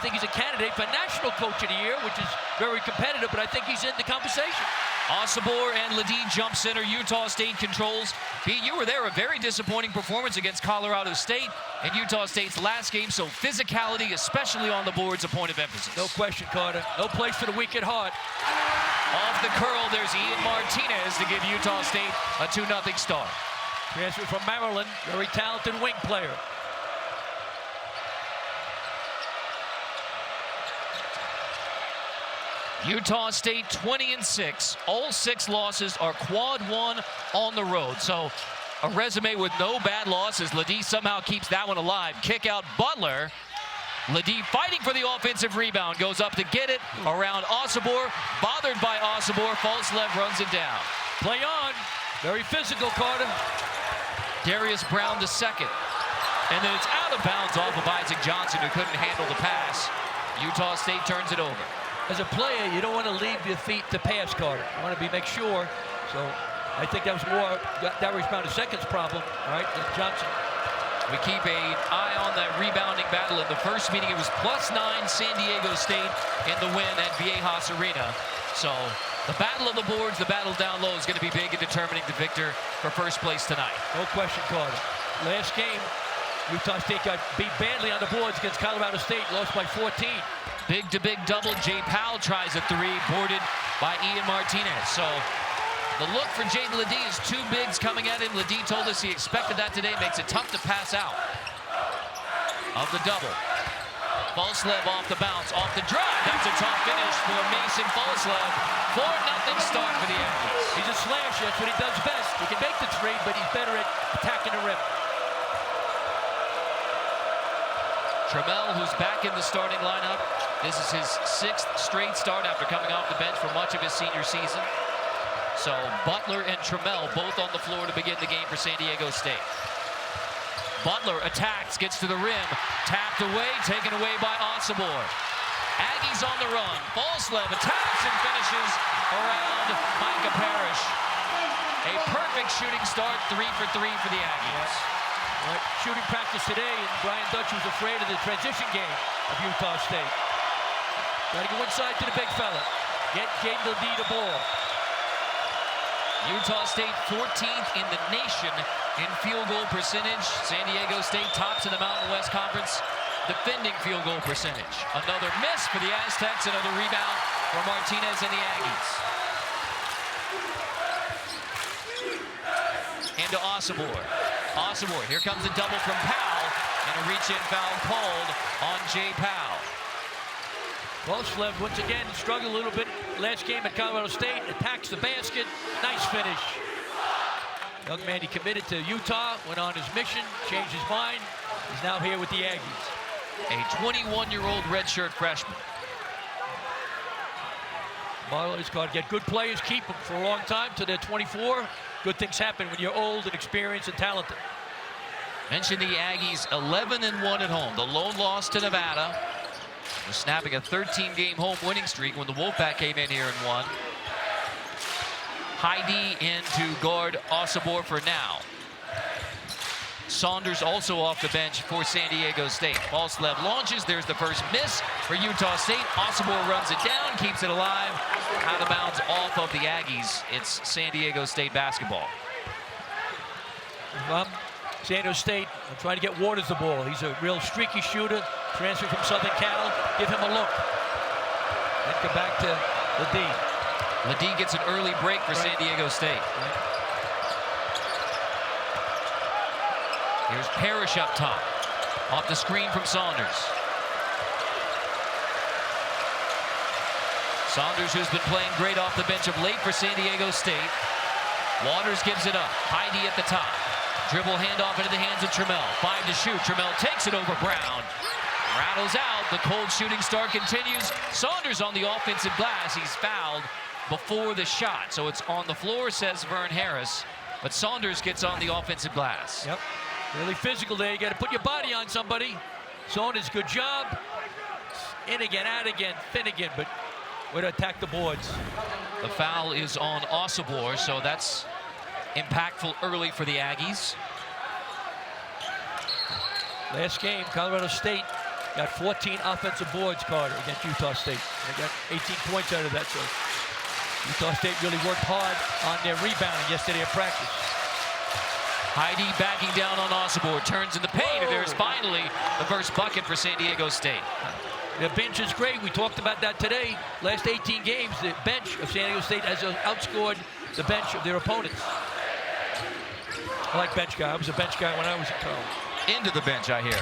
think he's a candidate for National Coach of the Year, which is very competitive, but I think he's in the conversation. Osobor and Ledee jump center. Utah State controls. Pete, you were there. A very disappointing performance against Colorado State in Utah State's last game, so physicality, especially on the boards, a point of emphasis. No question, Carter. No place for the weak at heart. Off the curl, there's Ian Martinez to give Utah State a 2-0 start. Transfer from Maryland, very talented wing player. Utah State 20-6. All 6 losses are quad 1 on the road. So a resume with no bad losses. Ledee somehow keeps that one alive. Kick out Butler. Ledee fighting for the offensive rebound. Goes up to get it around Osobor. Bothered by Osobor. Falslev runs it down. Play on. Very physical, Carter. Darius Brown the second. And then it's out of bounds off of Isaac Johnson, who couldn't handle the pass. Utah State turns it over. As a player, you don't want to leave your feet to pass, Carter. You want to make sure. So I think that was more Darius Brown the second's problem, right, than Johnson. We keep an eye on that rebounding battle. In the first meeting, it was +9 San Diego State in the win at Viejas Arena. So the battle of the boards, the battle down low is going to be big in determining the victor for first place tonight. No question, Carter. Last game, Utah State got beat badly on the boards against Colorado State, lost by 14. Big-to-big double. Jay Powell tries a 3, boarded by Ian Martinez. So the look for Jaden Ledee is 2 bigs coming at him. Ledee told us he expected that today. Makes it tough to pass out of the double. Falslev off the bounce, off the drive. That's a tough finish for Mason Falslev. 4-0 start for the Aggies. He's a slasher. That's what he does best. He can make the 3, but he's better at attacking the rim. Trammell, who's back in the starting lineup. This is his 6th straight start after coming off the bench for much of his senior season. So Butler and Trammell both on the floor to begin the game for San Diego State. Butler attacks, gets to the rim, tapped away, taken away by Osobor. Aggies on the run. Falslev attacks and finishes around Micah Parrish. A perfect shooting start, 3 for 3 for the Aggies. Right. Shooting practice today, and Brian Dutch was afraid of the transition game of Utah State. Got to go inside to the big fella. Get Jaden Ledee the ball. Utah State 14th in the nation in field goal percentage. San Diego State tops in the Mountain West Conference defending field goal percentage. Another miss for the Aztecs, another rebound for Martinez and the Aggies. Into Osobor. Osobor, here comes a double from Powell, and a reach-in foul called on Jay Powell. Falslev once again struggled a little bit last game at Colorado State, attacks the basket, nice finish. Young man, he committed to Utah, went on his mission, changed his mind, he's now here with the Aggies. A 21-year-old redshirt freshman. Marley's got to get good players, keep them for a long time till they're 24. Good things happen when you're old and experienced and talented. Mentioned the Aggies 11-1 at home. The lone loss to Nevada. They're snapping a 13-game home winning streak when the Wolfpack came in here and won. Heidi in to guard Osobor for now. Saunders also off the bench for San Diego State. Falslev launches. There's the first miss for Utah State. Osobor runs it down, keeps it alive. Out of bounds off of the Aggies. It's San Diego State basketball. San Diego State, I'm trying to get Waters the ball. He's a real streaky shooter. Transfer from Southern Cal. Give him a look. Then come back to Ledee. Ledee gets an early break for San Diego State. Here's Parrish up top. Off the screen from Saunders. Saunders, who's been playing great off the bench of late for San Diego State. Waters gives it up. Heidi at the top. Dribble handoff into the hands of Trammell. 5 to shoot. Trammell takes it over Brown. Rattles out. The cold shooting start continues. Saunders on the offensive glass. He's fouled before the shot. So it's on the floor, says Vern Harris. But Saunders gets on the offensive glass. Yep. Really physical there. You got to put your body on somebody. Saunders, good job. In again, out again, thin again, but way to attack the boards. The foul is on Osobor, so that's impactful early for the Aggies. Last game, Colorado State got 14 offensive boards, Carter, against Utah State. They got 18 points out of that, so Utah State really worked hard on their rebounding yesterday at practice. Heidi backing down on Osibor, turns in the paint, and there's finally the first bucket for San Diego State. The bench is great. We talked about that today. Last 18 games, the bench of San Diego State has outscored the bench of their opponents. I like bench guy. I was a bench guy when I was in college. Into the bench, I hear.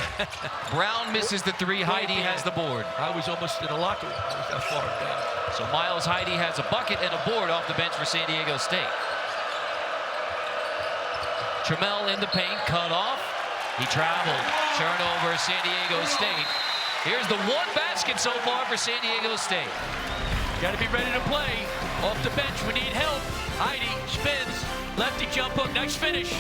Brown misses the three. Heidi has the board. I was almost in the locker room. I was that far down. So Miles Heidi has a bucket and a board off the bench for San Diego State. Trammell in the paint, cut off. He traveled. Turnover, San Diego State. Here's the one basket so far for San Diego State. Got to be ready to play. Off the bench, we need help. Heidi spins, lefty jump hook, nice finish.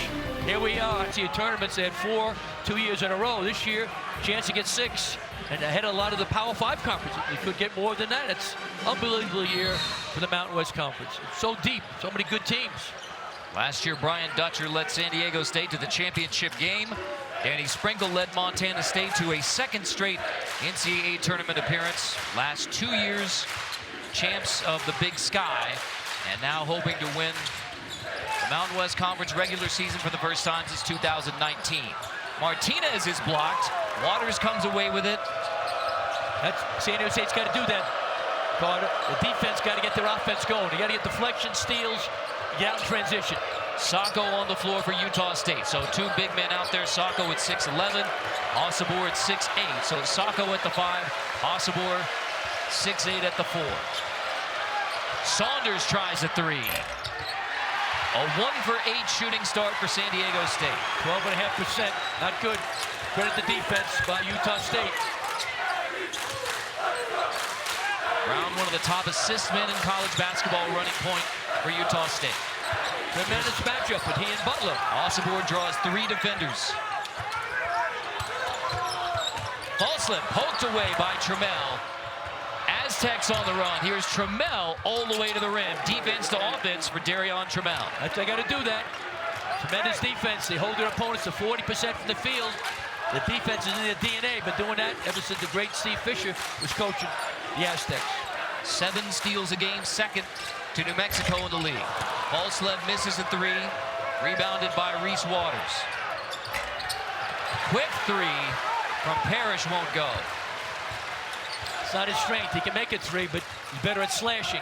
Here we are. See, tournaments, they had 4 2 years in a row. This year, chance to get 6. And ahead of a lot of the Power 5 conferences. They could get more than that. It's an unbelievable year for the Mountain West Conference. It's so deep, so many good teams. Last year, Brian Dutcher led San Diego State to the championship game. Danny Sprinkle led Montana State to a second straight NCAA tournament appearance. Last 2 years, champs of the Big Sky, and now hoping to win the Mountain West Conference regular season for the first time since 2019. Martinez is blocked. Waters comes away with it. San Diego State's got to do that, Carter. The defense got to get their offense going. They got to get deflection, steals, get out in transition. Sacco on the floor for Utah State. So 2 big men out there. Sacco at 6'11", Osibor at 6'8". So Sacco at the 5, Osibor 6'8" at the 4. Saunders tries a 3. A 1-for-8 shooting start for San Diego State. 12.5%, not good. Credit the defense by Utah State. Brown, one of the top assist men in college basketball, running point for Utah State. Tremendous matchup with he and Butler. Osibor draws 3 defenders. Ball slip poked away by Trammell. Aztecs on the run. Here's Trammell all the way to the rim. Defense to offense for Darion Trammell. They got to do that. Tremendous defense. They hold their opponents to 40% from the field. The defense is in their DNA, but doing that ever since the great Steve Fisher was coaching the Aztecs. 7 steals a game, second to New Mexico in the league. Ballslev misses a 3, rebounded by Reese Waters. Quick 3 from Parrish, won't go. It's not his strength. He can make it 3, but he's better at slashing.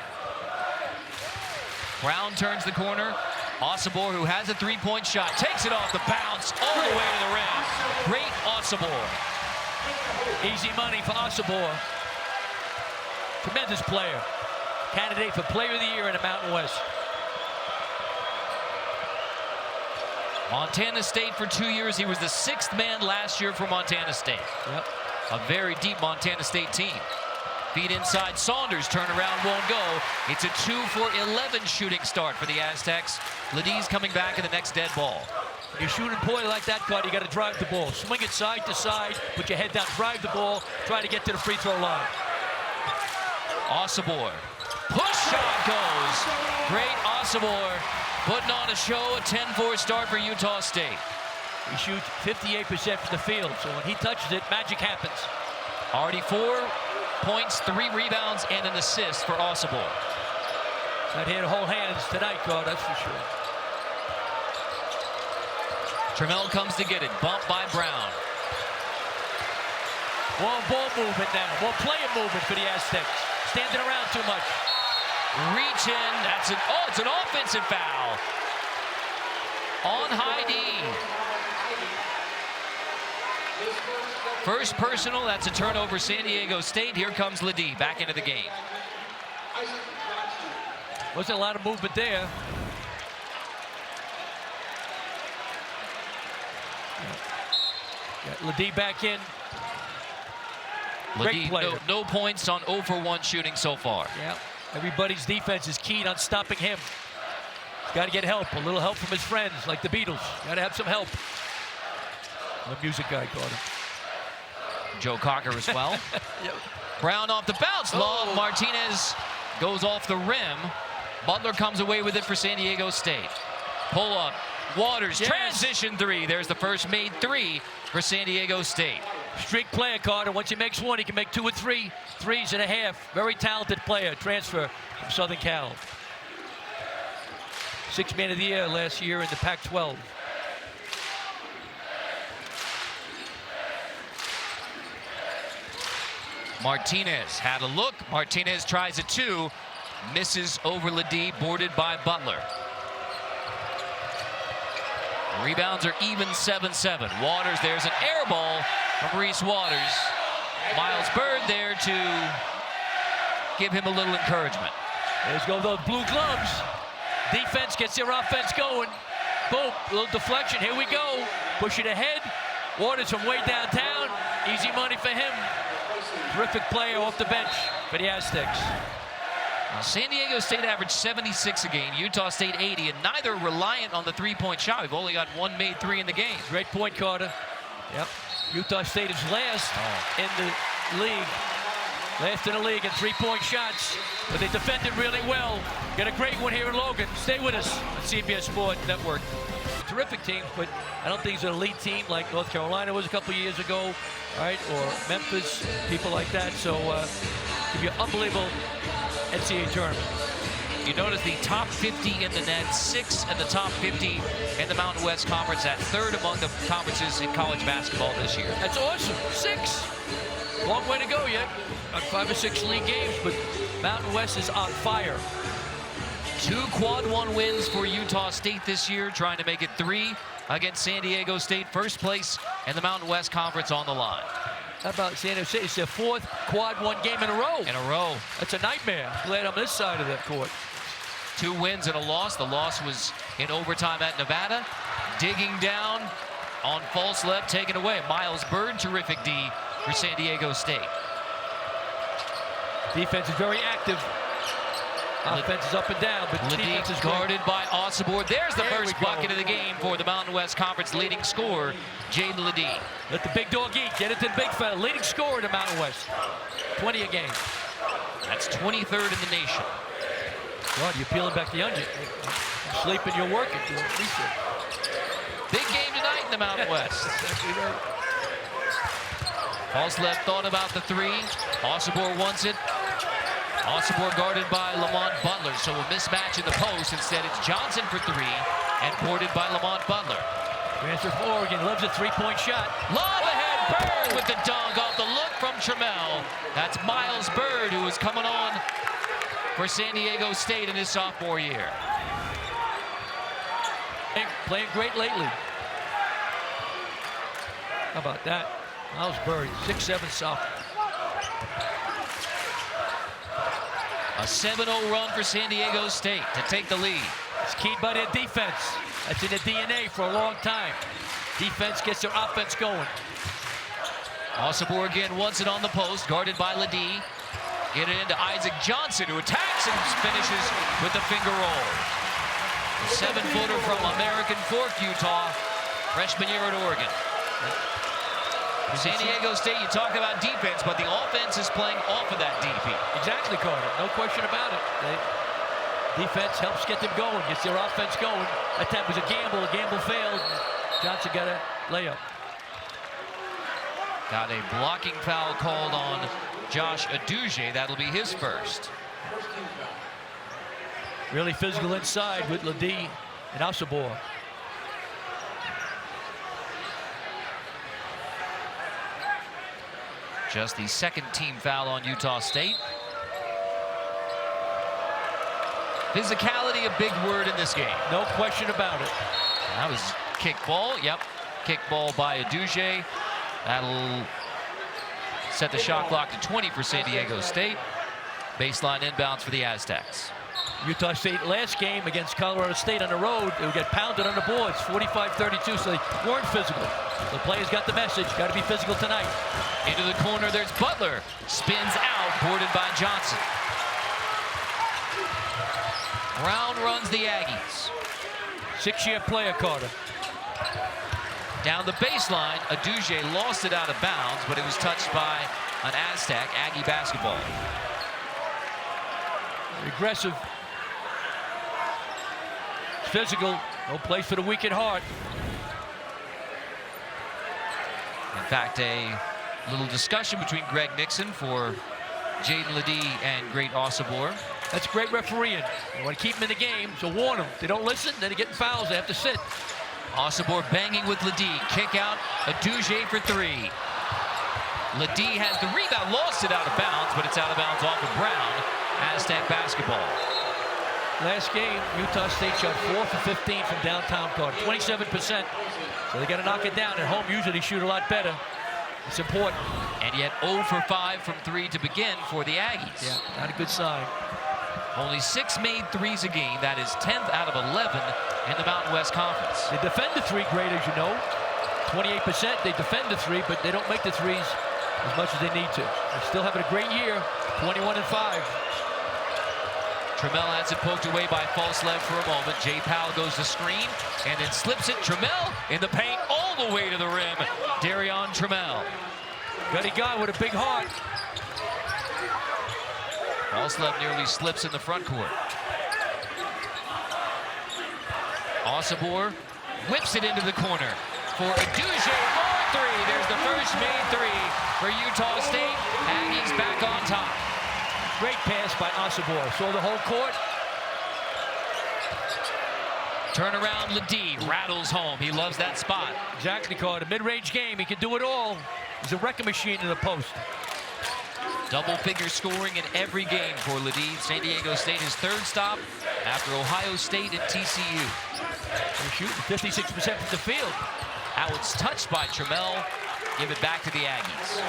Brown turns the corner. Osibor, who has a 3-point shot, takes it off the bounce all the way to the rim. Great Osibor. Easy money for Osibor. Tremendous player. Candidate for Player of the Year in the Mountain West. Montana State for 2 years. He was the 6th man last year for Montana State. Yep. A very deep Montana State team. Feed inside, Saunders, turnaround won't go. It's a 2-for-11 shooting start for the Aztecs. Ledie's coming back in the next dead ball. When you're shooting poorly like that, Carter, you got to drive the ball. Swing it side to side, put your head down, drive the ball, try to get to the free throw line. Osibor. Push shot goes. Great Osibor putting on a show, a 10-4 start for Utah State. He shoots 58% from the field, so when he touches it, magic happens. Already 4 points, 3 rebounds, and an assist for Osibor. Not here to hold hands tonight, Carter, that's for sure. Trammell comes to get it, bumped by Brown. More ball movement now, more player movement for the Aztecs. Standing around too much. Reach in, it's an offensive foul. On Heidi. First personal, that's a turnover, San Diego State. Here comes Ledie back into the game. Wasn't a lot of movement there. Got Ledie back in. Great player. No points on 0-for-1 shooting so far. Yeah, everybody's defense is keyed on stopping him. He's got to get help, a little help from his friends, like the Beatles. Got to have some help. I'm a music guy, Carter. Joe Cocker as well. Yep. Brown off the bounce. Long. Martinez goes off the rim. Butler comes away with it for San Diego State. Pull up. Waters, yes. Transition 3. There's the first made 3 for San Diego State. streak player, Carter. Once he makes one, he can make 2 or 3 threes and a half. Very talented player, transfer from Southern Cal. 6th man of the year last year in the Pac-12. Martinez had a look. Martinez tries a 2. Misses over Ledee, boarded by Butler. Rebounds are even 7-7. Waters, there's an air ball from Reese Waters. Miles Bird there to give him a little encouragement. There's go those blue gloves. Defense gets their offense going. Boom, little deflection. Here we go. Push it ahead. Waters from way downtown. Easy money for him. Terrific player off the bench for the Aztecs. San Diego State averaged 76 a game, Utah State 80, and neither reliant on the three-point shot. We've only got one made 3 in the game. Great point, Carter. Yep. Utah State is last in the league. Last in the league in three-point shots, but they defended really well. Got a great one here in Logan. Stay with us on CBS Sports Network. Terrific teams, but I don't think it's an elite team like North Carolina was a couple years ago, right? Or Memphis, people like that. So give you an unbelievable NCAA tournament. You notice the top 50 in the net, 6 in the top 50 in the Mountain West Conference, at 3rd among the conferences in college basketball this year. That's awesome. 6. Long way to go yet. On 5 or 6 league games, but Mountain West is on fire. 2 quad 1 wins for Utah State this year, trying to make it 3 against San Diego State. First place in the Mountain West Conference on the line. How about San Diego State? It's their 4th quad 1 game in a row. In a row. That's a nightmare. Glad I'm this side of that court. 2 wins and a loss. The loss was in overtime at Nevada. Digging down on false left, taken away. Miles Bird, terrific D for San Diego State. Defense is very active. Offense is up and down, but defense is guarded by Osibor. There's the first bucket of the game for the Mountain West Conference leading scorer, Jaden Ledee. Let the big dog eat. Get it to the big fella. Leading scorer in the Mountain West. 20 a game. That's 23rd in the nation. God, you're peeling back the onion. You're sleeping, you're working. Big game tonight in the Mountain West. False left thought about the 3. Osibor wants it. Osibor guarded by Lamont Butler, so a mismatch in the post. Instead, it's Johnson for 3 and boarded by Lamont Butler. Transfer from Oregon, loves a 3-point shot. Lob ahead, Bird with the dunk off the look from Trammell. That's Miles Bird, who is coming on for San Diego State in his sophomore year. Playing great lately. How about that? Miles Bird, 6'7" sophomore. A 7-0 run for San Diego State to take the lead. It's keyed by their defense. That's in the DNA for a long time. Defense gets their offense going. Osibor again wants it on the post, guarded by Ledee. Get it into Isaac Johnson, who attacks and finishes with the finger roll. The 7-footer from American Fork, Utah, freshman year at Oregon. San Diego State, you talk about defense, but the offense is playing off of that DP. Exactly, Carter. No question about it. Defense helps get them going, gets their offense going. That was a gamble. A gamble failed. Johnson got a layup. Got a blocking foul called on Josh Aduje. That'll be his first. Really physical inside with Ledee and Osibor. Just the 2nd team foul on Utah State. Physicality, a big word in this game. No question about it. That was kick ball. Yep, kick ball by Aduje. That'll set the shot clock to 20 for San Diego State. Baseline inbounds for the Aztecs. Utah State last game against Colorado State on the road, they would get pounded on the boards, 45-32, so they weren't physical. The players got the message, got to be physical tonight. Into the corner, there's Butler. Spins out, boarded by Johnson. Brown runs the Aggies. 6-year player, Carter. Down the baseline, Aduje lost it out of bounds, but it was touched by an Aztec, Aggie basketball. Aggressive. Physical, no place for the weak at heart. In fact, a Little discussion between Greg Nixon for Jaden Ledee and Great Osobor. That's great refereeing. You want to keep them in the game, so warn them. If they don't listen, then they're getting fouls. They have to sit. Osobor banging with Ledee. Kick out. Aduje for three. Ledee has the rebound, lost it out of bounds, but it's out of bounds off of Brown. Aztec basketball. Last game, Utah State shot 4 for 15 from downtown court, 27%. So they got to knock it down. At home, usually shoot a lot better. It's important. And yet 0 for 5 from 3 to begin for the Aggies. Yeah, not a good sign. Only 6 made threes a game. That is 10th out of 11 in the Mountain West Conference. They defend the three great, as you know. 28%, they defend the three, but they don't make the threes as much as they need to. They're still having a great year, 21-5. Trammell has it poked away by Falslev for a moment. Jay Powell goes to screen and then slips it. Trammell in the paint all the way to the rim. Darion Trammell. Got a guy with a big heart. Falslev nearly slips in the front court. Osobor whips it into the corner for Aduje for three. There's the first made three for Utah State. Aggies back on top. Great pass by Osobor. Saw the whole court. Turnaround Ledee rattles home. He loves that spot. Exactly, Carter. Mid-range game. He can do it all. He's a wrecking machine in the post. Double-figure scoring in every game for Ledee. San Diego State, his third stop after Ohio State and TCU. They're shooting 56% from the field. Now it's touched by Trammell. Give it back to the Aggies.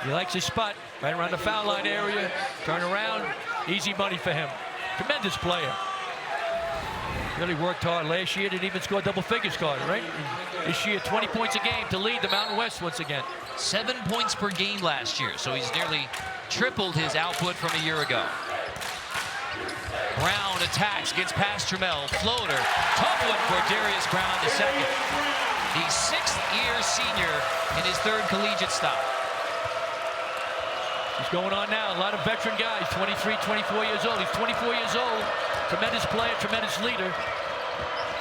He likes his spot right around the foul line area. Turn around. Easy money for him. Tremendous player. Really worked hard last year. Didn't even score double figures, Carter, right? This year, 20 points a game to lead the Mountain West once again. 7 points per game last year, so he's nearly tripled his output from a year ago. Brown attacks, gets past Trammell. Floater. Tough one for Darius Brown the second. The 6th-year senior in his third collegiate stop. He's going on now. A lot of veteran guys, 23, 24 years old. He's 24 years old. Tremendous player, tremendous leader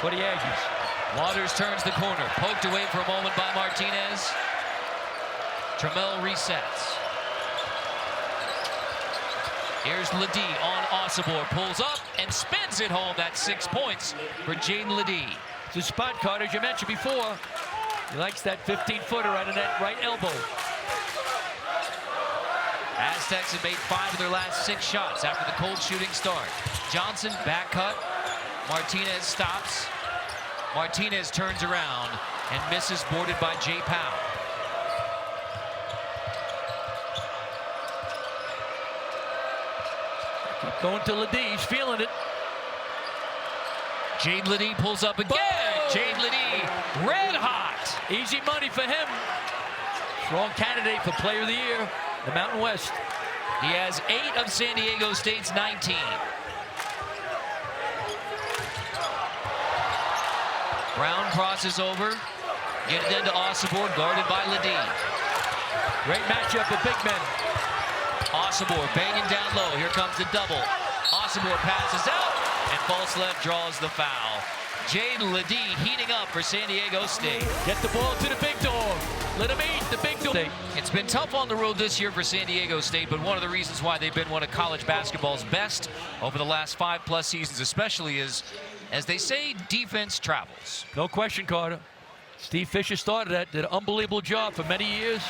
for the Aggies. Waters turns the corner. Poked away for a moment by Martinez. Trammell resets. Here's Ledee on Osobor. Pulls up and spins it home. That's 6 points for Jaden Ledee. It's a spot, Carter, as you mentioned before. He likes that 15-footer right on that right elbow. Aztecs have made 5 of their last 6 shots after the cold shooting start. Johnson back cut. Martinez stops. Martinez turns around and misses, boarded by Jay Powell. Keep going to Ledee. He's feeling it. Jaden Ledee pulls up again. Whoa! Jaden Ledee, red hot. Easy money for him. Strong candidate for Player of the Year, the Mountain West. He has 8 of San Diego State's 19. Brown crosses over. Get it into Osobor, guarded by Ledee. Great matchup of big men. Osobor banging down low. Here comes the double. Osobor passes out, and Falslev draws the foul. Jaden Ledee heating up for San Diego State. Get the ball to the big dog. Let him eat the big dog. It's been tough on the road this year for San Diego State, but one of the reasons why they've been one of college basketball's best over the last 5+ seasons especially is, as they say, defense travels. No question, Carter. Steve Fisher started that, did an unbelievable job for many years.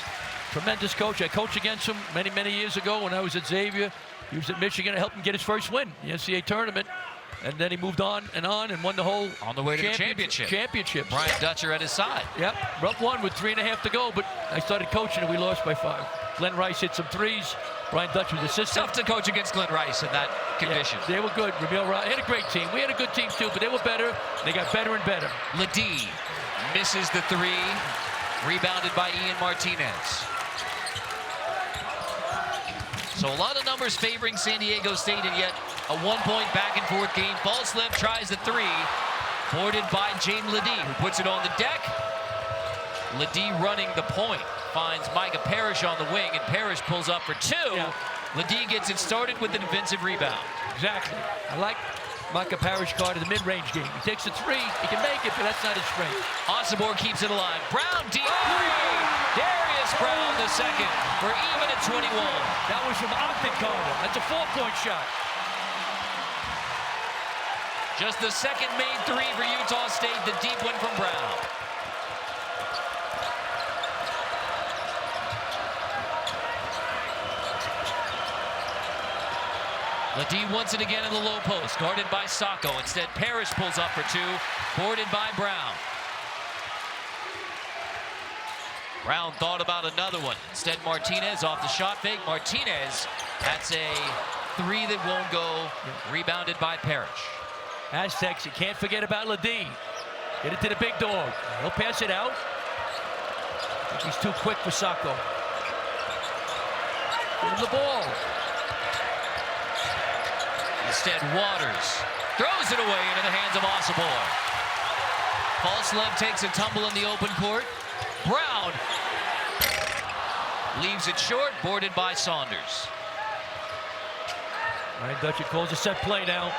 Tremendous coach. I coached against him many, many years ago when I was at Xavier. He was at Michigan to help him get his first win, the NCAA tournament. And then he moved on and won the whole on the way to the championship. Brian Dutcher at his side. Yep, rough one with 3.5 to go, but I started coaching and we lost by 5. Glen Rice hit some threes. Brian Dutcher was assistant. Tough to coach against Glen Rice in that condition. Yeah, they were good. Ramil Ryan had a great team. We had a good team too, but they were better. They got better and better. Ledee misses the 3. Rebounded by Ian Martinez. So a lot of numbers favoring San Diego State, and yet a 1-point back-and-forth game. Falslev tries the 3, boarded by Jaden Ledee, who puts it on the deck. Ledee running the point, finds Micah Parrish on the wing, and Parrish pulls up for 2. Yeah. Ledee gets it started with the defensive rebound. Exactly. I like Micah Parrish card in the mid-range game. He takes a three. He can make it, but that's not his strength. Osibor keeps it alive. Brown deep three. Darius Brown the second. We're even at 21. That was from Ogden Carter. That's a 4-point shot. Just the second made three for Utah State. The deep one from Brown. Ledee wants it again in the low post, guarded by Sacco. Instead, Parrish pulls up for two, boarded by Brown. Brown thought about another one. Instead, Martinez off the shot fake. Martinez, that's a three that won't go, rebounded by Parrish. Aztecs, you can't forget about Ledee. Get it to the big dog. He'll pass it out. I think he's too quick for Sacco. Give him the ball. Instead, Waters throws it away into the hands of Osibor. Falslev takes a tumble in the open court. Brown leaves it short, boarded by Saunders. Ryan Dutcher calls a set play now.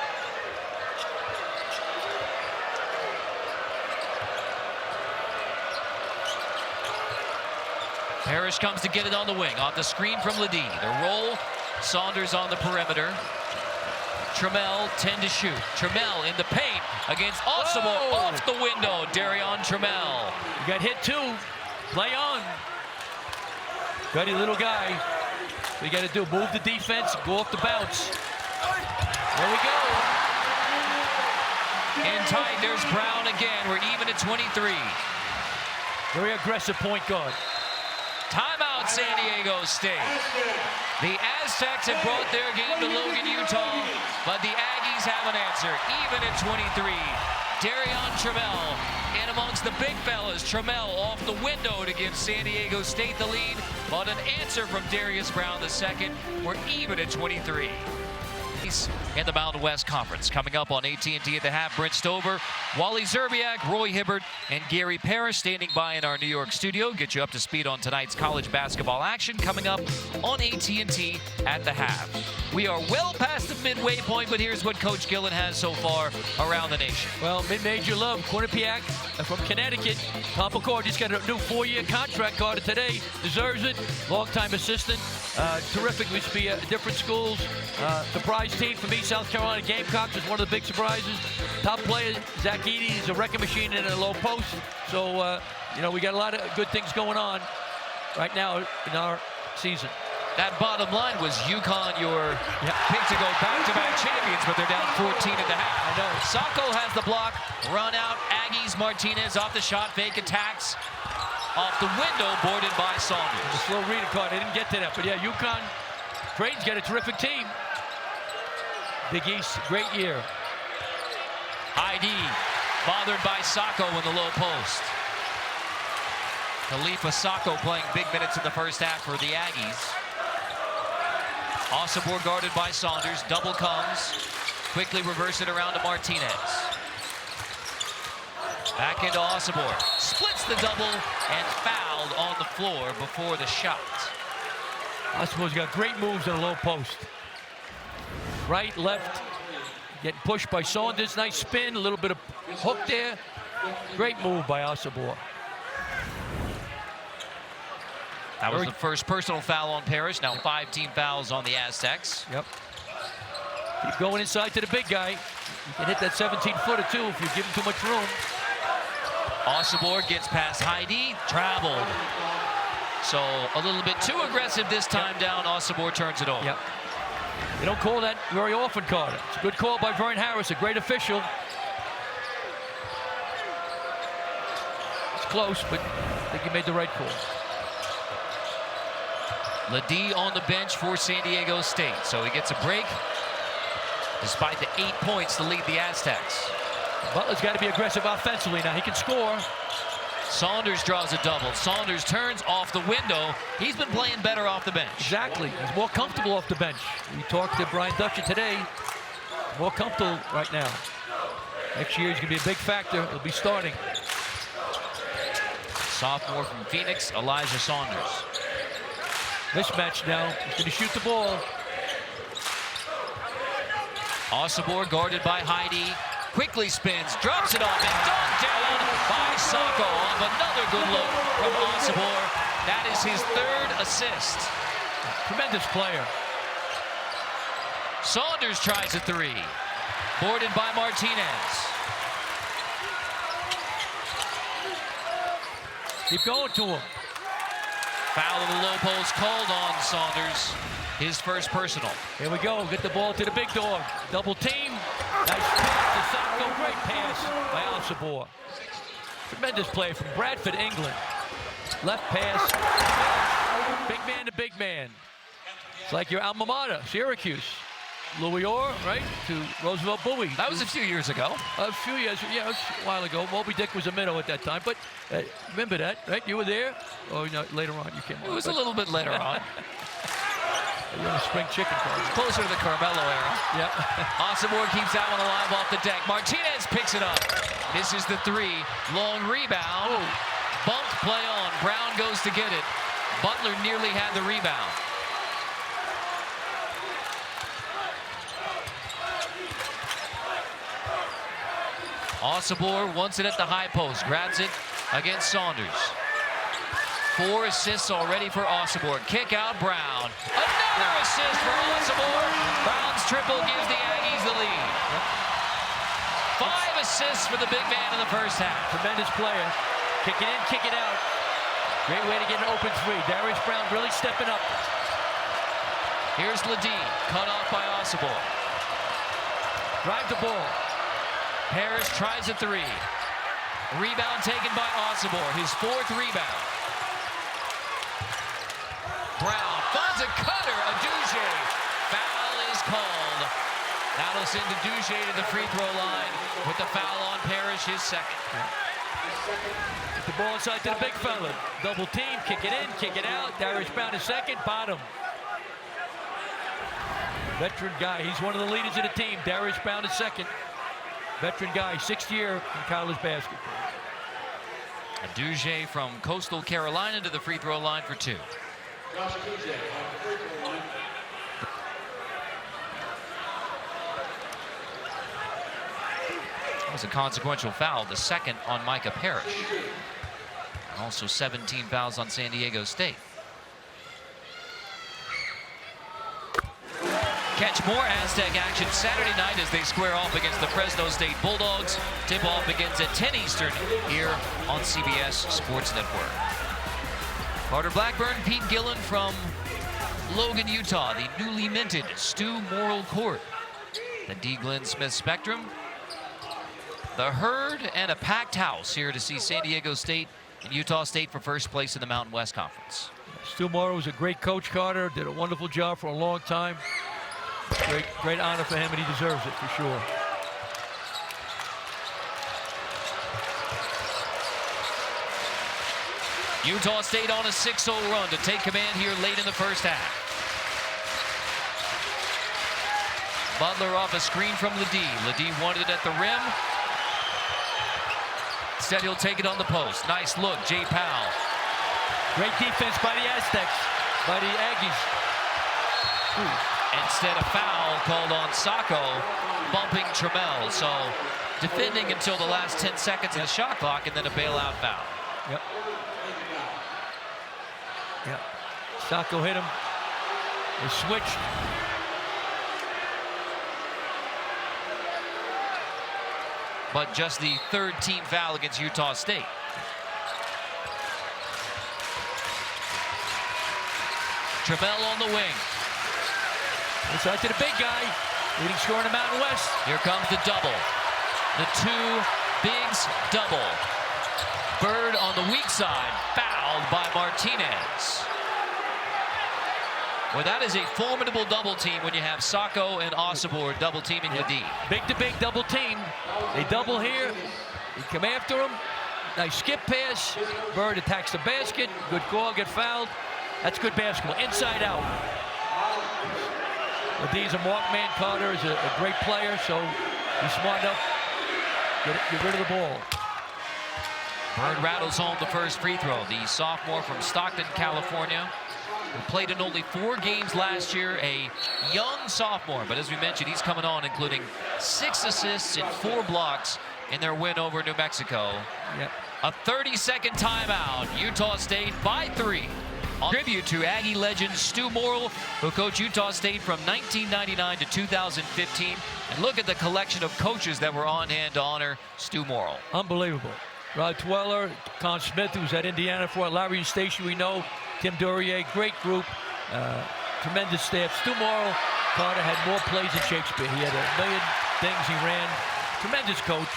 Parrish comes to get it on the wing, off the screen from Ledee. The roll, Saunders on the perimeter. Trammell 10 to shoot. Trammell in the paint against Osibor, off the window. Darion Trammell. You got hit too. Play on. Gutty little guy. What you got to do? Move the defense, go off the bounce. There we go. In tight, there's Brown again. We're even at 23. Very aggressive point guard. Timeout, San Diego State. The Aztecs have brought their game to Logan, Utah, but the Aggies have an answer, even at 23. Darion Trammell in amongst the big fellas. Trammell off the window to give San Diego State the lead, but an answer from Darius Brown II. We're even at 23. In the Mountain West Conference. Coming up on AT&T at the half, Brent Stover, Wally Zerbiak, Roy Hibbert, and Gary Parrish standing by in our New York studio. Get you up to speed on tonight's college basketball action coming up on AT&T at the half. We are well past the midway point, but here's what Coach Gillen has so far around the nation. Well, mid-major love, Quinnipiac from Connecticut. Papa Core just got a new 4-year contract card today. Deserves it. Long-time assistant. Terrific. We used to be at different schools. Surprise team for me. South Carolina Gamecocks is one of the big surprises. Top player, Zach Edey, is a wrecking machine in a low post. So, you know, we got a lot of good things going on right now in our season. That bottom line was UConn, your pick to go back-to-back champions, but they're down 14 at the half. I know. Sacco has the block, run out, Aggies, Martinez off the shot, fake attacks, off the window, boarded by Saunders. The slow reading card, they didn't get to that, but yeah, UConn, Creighton's got a terrific team. Big East, great year. ID, bothered by Sacco in the low post. Khalifa Sacco playing big minutes in the first half for the Aggies. Osibor guarded by Saunders, double comes, quickly reverse it around to Martinez. Back into Osibor, splits the double and fouled on the floor before the shot. Osibor's got great moves in the low post. Right, left, getting pushed by Saunders, nice spin, a little bit of hook there. Great move by Osibor. That was the first personal foul on Parrish. Now 5 team fouls on the Aztecs. Yep. Keep going inside to the big guy. You can hit that 17-footer too if you give him too much room. Osibor gets past Heidi, traveled. So a little bit too aggressive this time down. Osibor turns it over. Yep. You don't call that very often, Carter. It's a good call by Vern Harris, a great official. It's close, but I think he made the right call. Ledee on the bench for San Diego State, so he gets a break despite the 8 points to lead the Aztecs. Butler's got to be aggressive offensively now. He can score. Saunders draws a double. Saunders turns off the window. He's been playing better off the bench. Exactly. He's more comfortable off the bench. We talked to Brian Dutcher today. More comfortable right now. Next year he's going to be a big factor. He'll be starting. Sophomore from Phoenix, Elijah Saunders. Mismatch now. He's going to shoot the ball. Osibor guarded by Heidi. Quickly spins, drops it off, and dunked down by Sacco off another good look from Osibor. That is his 3rd assist. Tremendous player. Saunders tries a 3. Boarded by Martinez. Keep going to him. Foul in the low post called on Saunders. His first personal. Here we go. Get the ball to the big dog. Double team. Nice pass to Sacco. Great pass by Osibor. Tremendous play from Bradford, England. Left pass. Big man to big man. It's like your alma mater, Syracuse. Louis Orr, right, to Roosevelt Bowie. That was a few years ago. A few years, yeah, it was a while ago. Moby Dick was a minnow at that time, but remember that, right? You were there? Oh, no, later on you came on. It was a little bit later on. You were in the spring chicken club. Closer to the Carmelo era. Yep. Osibor keeps that one alive off the deck. Martinez picks it up. This is the 3. Long rebound. Bumped play on. Brown goes to get it. Butler nearly had the rebound. Osibor wants it at the high post. Grabs it against Saunders. 4 assists already for Osibor. Kick out Brown. Another assist for Osibor. Brown's triple gives the Aggies the lead. 5 assists for the big man in the first half. Tremendous player. Kick it in, kick it out. Great way to get an open 3. Darius Brown really stepping up. Here's Ledee, cut off by Osibor. Drive the ball. Parrish tries a 3. Rebound taken by Osibor, his 4th rebound. Brown finds a cutter, a Duge. Foul is called. That'll send a Duge to the free throw line with the foul on Parrish, his 2nd. Get the ball inside to the big fella. Double team, kick it in, kick it out. Darius Brown is 2nd, bottom. Veteran guy, he's one of the leaders of the team. Darius Brown is 2nd. Veteran guy, 6th year in college basketball. A Duge from Coastal Carolina to the free throw line for 2. That was a consequential foul, the 2nd on Micah Parrish. Also 17 fouls on San Diego State. Catch more Aztec action Saturday night as they square off against the Fresno State Bulldogs. Tip-off begins at 10 Eastern here on CBS Sports Network. Carter Blackburn, Pete Gillen from Logan, Utah, the newly minted Stu Morrill Court. The D. Glen Smith Spectrum. The Herd and a packed house here to see San Diego State and Utah State for first place in the Mountain West Conference. Stu Morrill was a great coach, Carter. Did a wonderful job for a long time. Great honor for him, and he deserves it for sure. Utah State on a 6-0 run to take command here late in the first half. Butler off a screen from Ledee. Ledee wanted it at the rim. Instead, he'll take it on the post. Nice look, Jay Powell. Great defense by the Aztecs, by the Aggies. Instead, a foul called on Sacco, bumping Trammell. So, defending until the last 10 seconds of the shot clock, and then a bailout foul. Yep. Yep. Sacco hit him. They switched. But just the 3rd team foul against Utah State. Trammell on the wing. Inside to the big guy. Leading scorer in the Mountain West. Here comes the double. The 2 bigs double. Bird on the weak side, fouled by Martinez. Well, that is a formidable double team when you have Sacco and Osibor double teaming Ledee. Big to big double team. They double here. They come after him. Nice skip pass. Bird attacks the basket. Good call, get fouled. That's good basketball. Inside out. Ledee's a mark man. Carter is a great player, so he's smart enough. Get rid of the ball. Bird rattles home the first free throw. The sophomore from Stockton, California. who played in only 4 games last year, a young sophomore. But as we mentioned, he's coming on, including 6 assists and 4 blocks in their win over New Mexico. Yep. A 30-second timeout. Utah State by 3. Tribute to Aggie legend Stu Morrill, who coached Utah State from 1999 to 2015. And look at the collection of coaches that were on hand to honor Stu Morrill. Unbelievable. Rod Tweller, Con Smith, who's at Indiana for Larry Station, we know. Tim Durier, great group. Tremendous staff. Stu Morrill, Carter, had more plays than Shakespeare. He had a million things he ran. Tremendous coach.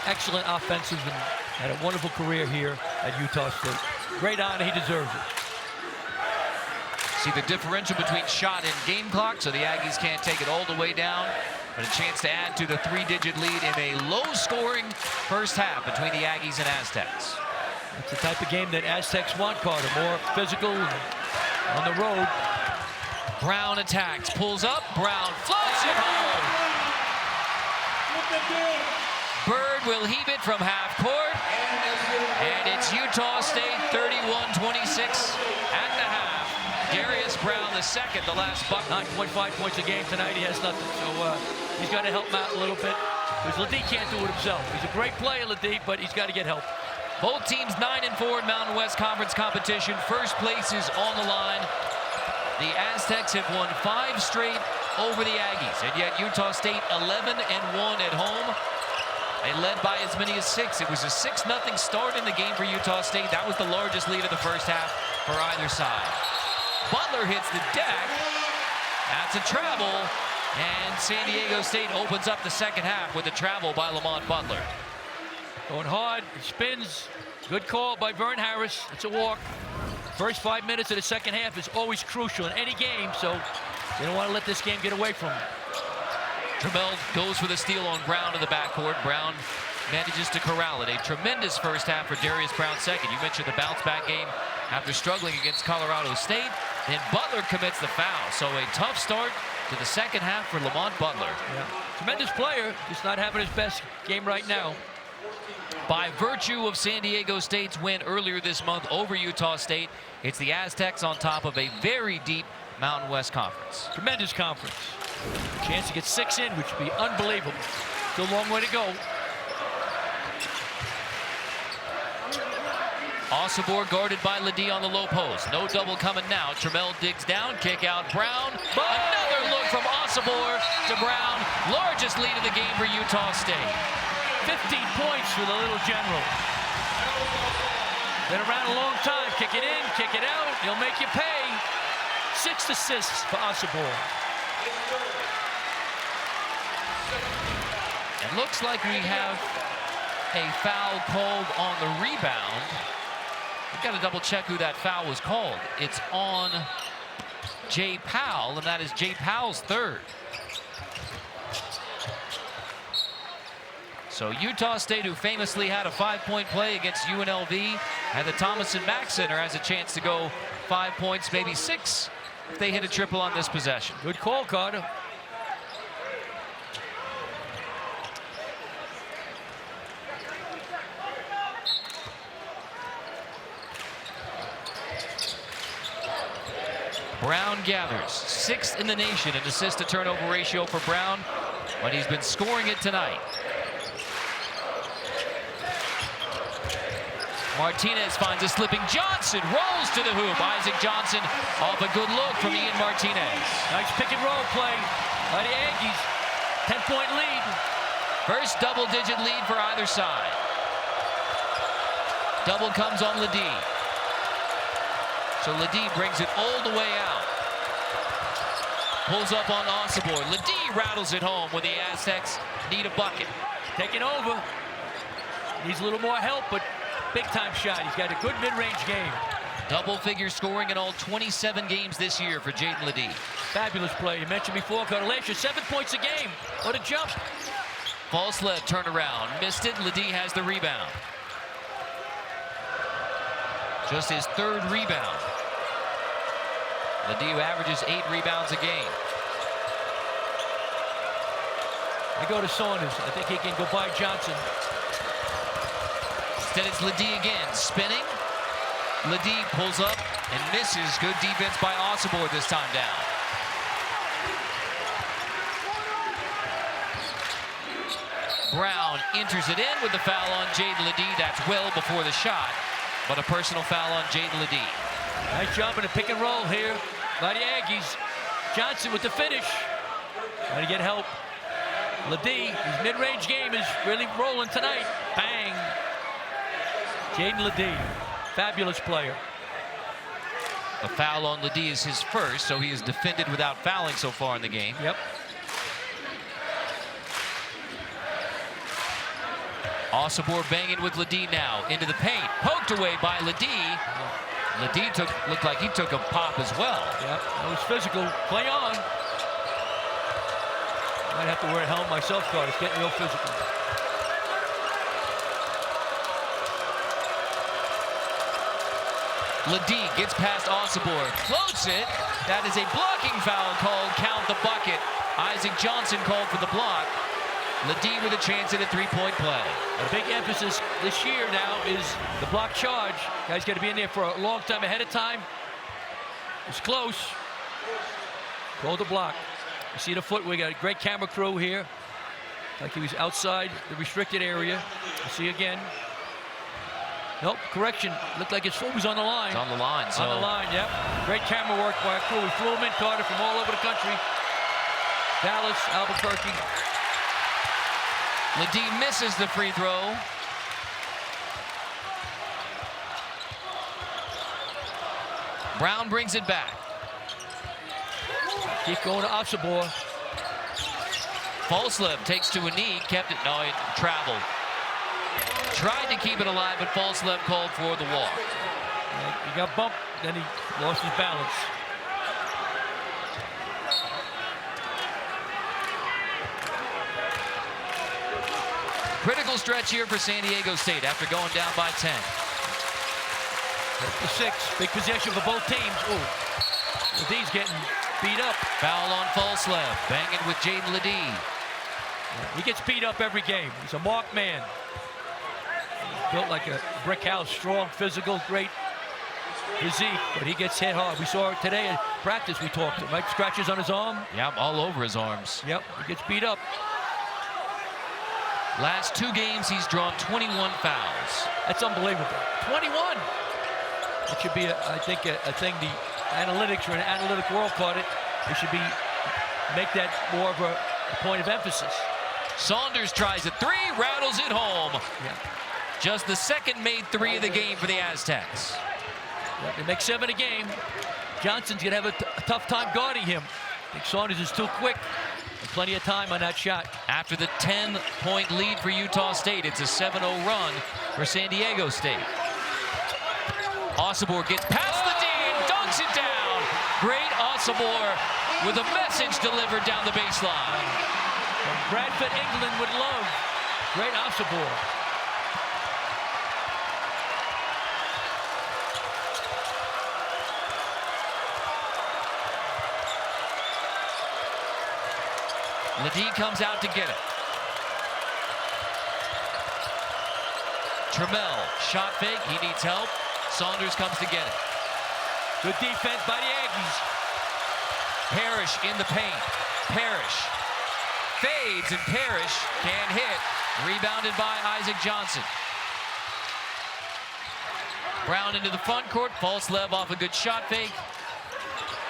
Excellent offensive and had a wonderful career here at Utah State. Great honor, he deserves it. See the differential between shot and game clock, so the Aggies can't take it all the way down, but a chance to add to the 3-digit lead in a low-scoring first half between the Aggies and Aztecs. It's the type of game that Aztecs want, Carter. More physical on the road. Brown attacks, pulls up, Brown floats it home. Bird will heave it from half court, and it's Utah State 31-26 at the half. Darius Brown the second, the last buck. 9.5 points a game tonight. He has nothing, so he's got to help him out a little bit. Because Ledee can't do it himself. He's a great player, Ledee, but he's got to get help. Both teams 9-4 in Mountain West Conference competition. First place is on the line. The Aztecs have won 5 straight over the Aggies, and yet Utah State 11-1 at home. They led by as many as 6. It was a 6-0 start in the game for Utah State. That was the largest lead of the first half for either side. Butler hits the deck. That's a travel. And San Diego State opens up the second half with a travel by Lamont Butler. Going hard, it spins. Good call by Vern Harris. It's a walk. First 5 minutes of the second half is always crucial in any game, so they don't want to let this game get away from them. Trammell goes for the steal on Brown in the backcourt. Brown manages to corral it. A tremendous first half for Darius Brown second. You mentioned the bounce-back game after struggling against Colorado State. Then Butler commits the foul. So a tough start to the second half for Lamont Butler. Yeah. Tremendous player, just not having his best game right now. By virtue of San Diego State's win earlier this month over Utah State, it's the Aztecs on top of a very deep Mountain West Conference. Tremendous conference. Chance to get 6 in, which would be unbelievable. Still a long way to go. Osibor guarded by Ledee on the low post. No double coming now. Trammell digs down, kick out Brown. Another look from Osibor to Brown. Largest lead of the game for Utah State. 15 points for the little general. Been around a long time. Kick it in, kick it out. He'll make you pay. 6 assists for Osibor. It looks like we have a foul called on the rebound. We've got to double check who that foul was called. It's on Jay Powell, and that is Jay Powell's third. So Utah State, who famously had a 5-point play against UNLV at the Thomas and Mack Center, has a chance to go 5 points, maybe 6, if they hit a triple on this possession. Good call, Carter. Brown gathers 6th in the nation in assist-to-turnover ratio for Brown, but he's been scoring it tonight. Martinez finds a slipping Johnson, rolls to the hoop. Isaac Johnson off a good look from Ian Martinez. Nice pick and roll play by the Aggies. 10-point lead. First double-digit lead for either side. Double comes on Ledee. So Ledee brings it all the way out. Pulls up on Osibor. Ledee rattles it home when the Aztecs need a bucket. Taking over. Needs a little more help, but big-time shot. He's got a good mid-range game. Double-figure scoring in all 27 games this year for Jaden Ledee. Fabulous play. You mentioned before, Carter, last year, 7 points a game. What a jump. False left turnaround. Missed it. Ledee has the rebound. Just his 3rd rebound. Ledee averages 8 rebounds a game. I go to Saunders. I think he can go by Johnson. Instead it's Ledee again, spinning. Ledee pulls up and misses. Good defense by Osibor this time down. Brown enters it in with the foul on Jaden Ledee. That's well before the shot, but a personal foul on Jaden Ledee. Nice job in a pick and roll here by the Aggies. Johnson with the finish. Trying to get help. Ledee, his mid-range game is really rolling tonight. Bang. Jaden Ledee, fabulous player. A foul on Ledee is his first, so he is defended without fouling so far in the game. Yep. Osibor banging with Ledee now into the paint. Poked away by Ledee. Ledee looked like he took a pop as well. Yep, that was physical. Play on. Might have to wear a helmet myself, Carter. It's getting real physical. Ledee gets past Osibor, floats it. That is a blocking foul called. Count the bucket. Isaac Johnson called for the block. Ledee with a chance at a three-point play. A big emphasis this year now is the block charge. Guys got to be in there for a long time ahead of time. It's close. Call the block. You see the foot. We got a great camera crew here. Like he was outside the restricted area. You see again. Nope, correction. Looked like his foot was on the line. It's on the line. So. On the line, yep. Great camera work by our crew. We flew him in, Carter, from all over the country. Dallas, Albuquerque. Ledee misses the free throw. Brown brings it back. Keep going to Osibor. Falslev takes to a knee, kept it. No, it traveled. Tried to keep it alive, but Falslev called for the walk. He got bumped, then he lost his balance. Critical stretch here for San Diego State after going down by 10. The 6, big possession for both teams. Ooh, Ledee's getting beat up. Foul on Falslev, banging with Jaden Ledee. He gets beat up every game. He's a marked man. Built like a brick house, strong, physical, great physique, but he gets hit hard. We saw it today in practice. We talked to him, right? Scratches on his arm. Yep, all over his arms. Yep, he gets beat up. Last 2 games, he's drawn 21 fouls. That's unbelievable. 21. It should be, I think, a thing the analytics or an analytic world caught it. It should be make that more of a point of emphasis. Saunders tries a 3, rattles it home. Yeah. Just the second made 3 of the game for the Aztecs. Yeah, they make 7 a game. Johnson's gonna have a tough time guarding him. I think Saunders is too quick. And plenty of time on that shot. After the 10-point lead for Utah State, it's a 7-0 run for San Diego State. Osibor gets past Ledee and dunks it down. Great Osibor with a message delivered down the baseline. And Bradford, England would love. Great Osibor. Ledee comes out to get it. Trammell, shot fake, he needs help. Saunders comes to get it. Good defense by the Aggies. Parrish in the paint. Parrish fades, and Parrish can't hit. Rebounded by Isaac Johnson. Brown into the front court. Falslev off a good shot fake.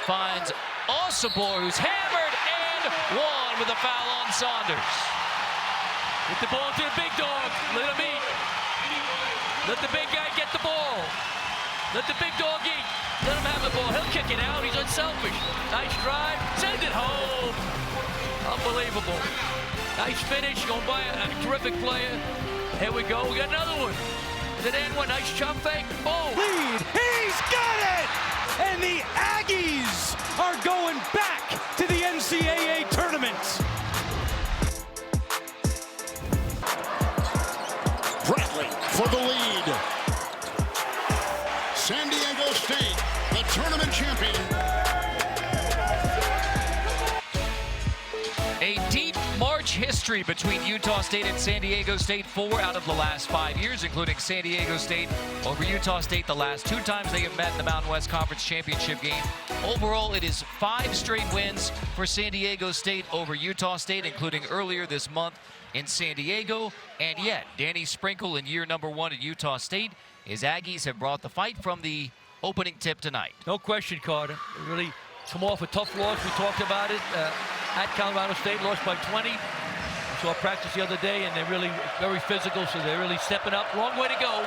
Finds Osibor, who's hammered and won with a foul on Saunders. Get the ball to the big dog. Let him eat. Let the big guy get the ball. Let the big dog eat. Let him have the ball. He'll kick it out. He's unselfish. Nice drive. Send it home. Unbelievable. Nice finish. Going by a terrific player. Here we go. We got another one. Then one. Nice chop fake. Boom. Lead. He's got it. And the Aggies are going back to the NCAA tournament. Bradley for the lead. San Diego State, the tournament champion. A deep March history. history between Utah State and San Diego State 4 out of the last 5 years, including San Diego State over Utah State the last 2 times they have met in the Mountain West Conference Championship game. Overall, it is 5 straight wins for San Diego State over Utah State, including earlier this month in San Diego. And yet, Danny Sprinkle in year number 1 at Utah State. His Aggies have brought the fight from the opening tip tonight. No question, Carter. They really come off a tough loss. We talked about it at Colorado State, lost by 20. We saw practice the other day, and they're really very physical, so they're really stepping up. Long way to go.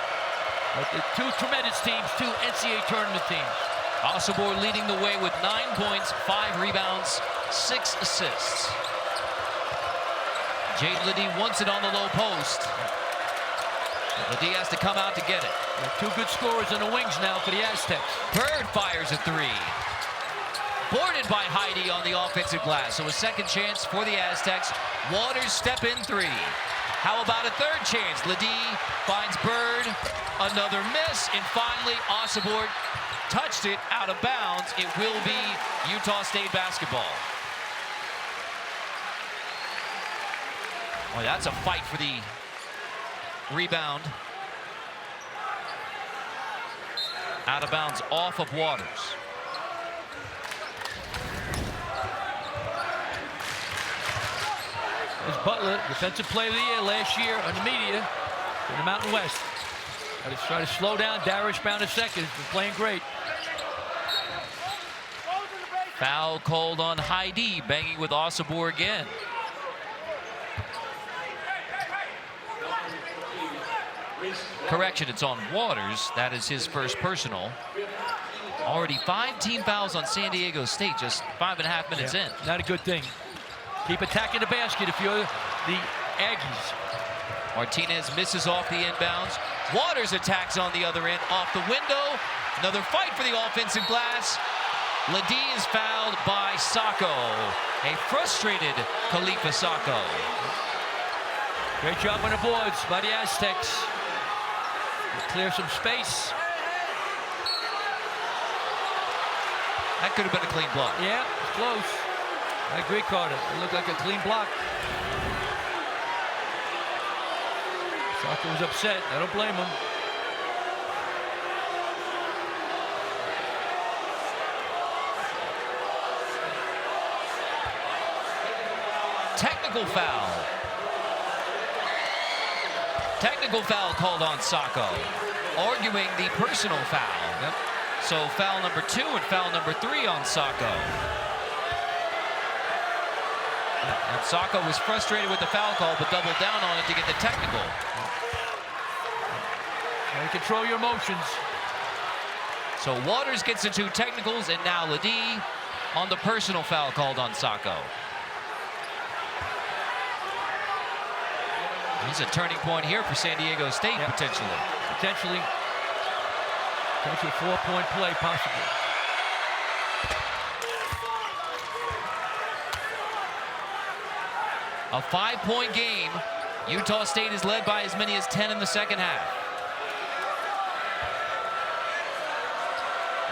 But the 2 tremendous teams, 2 NCAA tournament teams. Osobor leading the way with 9 points, 5 rebounds, 6 assists. Jade Ledee wants it on the low post. Ledee has to come out to get it. 2 good scorers in the wings now for the Aztecs. Bird fires a 3. Boarded by Heidi on the offensive glass. So a second chance for the Aztecs. Waters step in 3. How about a third chance? Ledee finds Bird. Another miss. And finally, Osobor touched it out of bounds. It will be Utah State basketball. Well, that's a fight for the rebound. Out of bounds off of Waters. There's Butler, defensive player of the year last year on the media in the Mountain West. Got to try to slow down Darius Brown II. He's been playing great. Foul called on Heidi, banging with Osobor again. Correction, it's on Waters. That is his first personal. Already 5 team fouls on San Diego State, just 5.5 minutes in. Not a good thing. Keep attacking the basket if you're the Aggies. Martinez misses off the inbounds. Waters attacks on the other end, off the window. Another fight for the offensive glass. Ledee is fouled by Sacco. A frustrated Khalifa Sacco. Great job on the boards by the Aztecs. Clear some space. That could have been a clean block. Yeah, it's close. I agree, Carter. It looked like a clean block. Sacco was upset. I don't blame him. Technical foul. Technical foul called on Sacco, arguing the personal foul. Yep. So foul number 2 and foul number 3 on Sacco. And Sacco was frustrated with the foul call, but doubled down on it to get the technical. Try to control your emotions. So Waters gets the 2 technicals, and now Ledee on the personal foul called on Sacco. This is a turning point here for San Diego State, potentially. Potentially 4-point play, possibly. A 5-point game. Utah State is led by as many as 10 in the second half.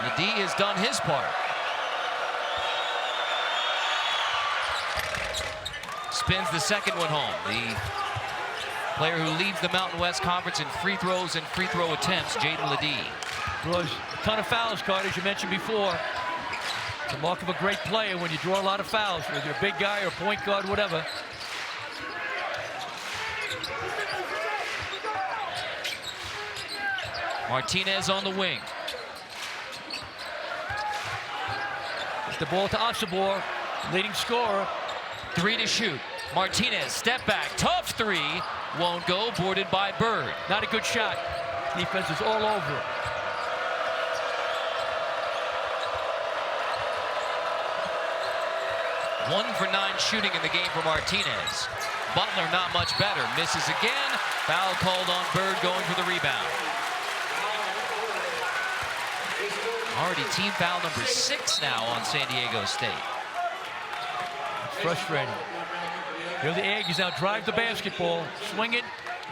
Ledee has done his part. Spins the second one home. The player who leads the Mountain West Conference in free throws and free throw attempts, Jaden Ledee. Draws a ton of fouls, Carter, as you mentioned before. It's a mark of a great player when you draw a lot of fouls, whether you're a big guy or point guard, whatever. Martinez on the wing. Gets the ball to Osobor, leading scorer. 3 to shoot. Martinez, step back, tough 3. Won't go, boarded by Bird. Not a good shot. Defense is all over it. One for 9 shooting in the game for Martinez. Butler not much better. Misses again. Foul called on Bird, going for the rebound. Already team foul number 6 now on San Diego State. It's frustrating. You're the Aggies now. Drive the basketball. Swing it.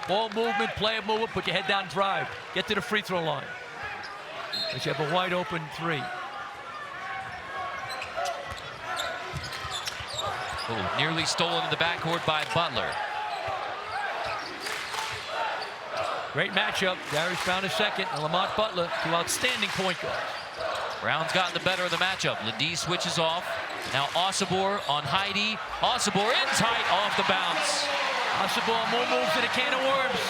Ball movement, player movement. Put your head down, drive. Get to the free throw line. But you have a wide open 3. Ooh, nearly stolen in the backcourt by Butler. Great matchup. Darius Brown is second, and Lamont Butler, two outstanding point guards. Brown's gotten the better of the matchup. Ledee switches off. Now Osibor on Heidi. Osibor in tight off the bounce. Osibor more moves than a can of worms.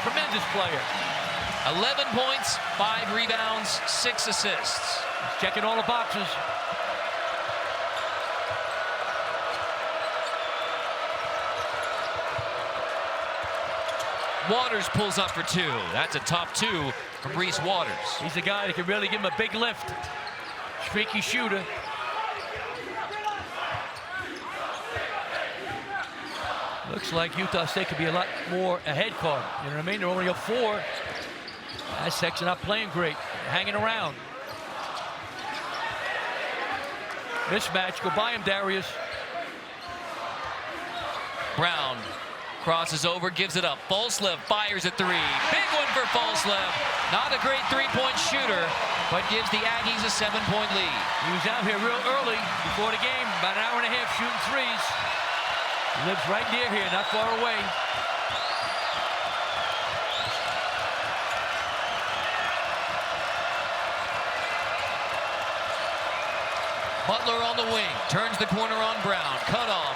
Tremendous player. 11 points, 5 rebounds, 6 assists. He's checking all the boxes. Waters pulls up for 2. That's a top 2 from Reese Waters. He's the guy that can really give him a big lift. Streaky shooter. Looks like Utah State could be a lot more ahead card. You know what I mean? They're only up 4. Aztecs are not playing great. They're hanging around. Mismatch. Go by him, Darius. Brown crosses over, gives it up. Falslev fires a 3. Big one for Falslev. Not a great three-point shooter, but gives the Aggies a 7-point lead. He was out here real early before the game, about an hour and a half shooting threes. He lives right near here, not far away. Butler on the wing, turns the corner on Brown. Cut off.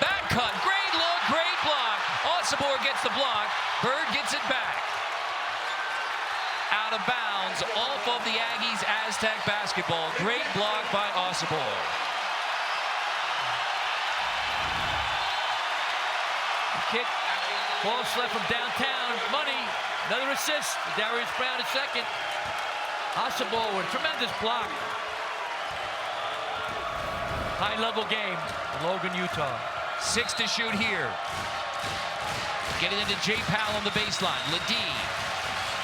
Back cut. Great look, great block. Osibor gets the block. Bird gets it back. Out of bounds, off of the Aggies Aztec basketball. Great block by Osibor. Kick. Ball left from downtown. Money. Another assist. Darius Brown is second. Osibor with a tremendous block. High-level game. Logan, Utah. 6 to shoot here. Getting into J. Powell on the baseline. Ledee.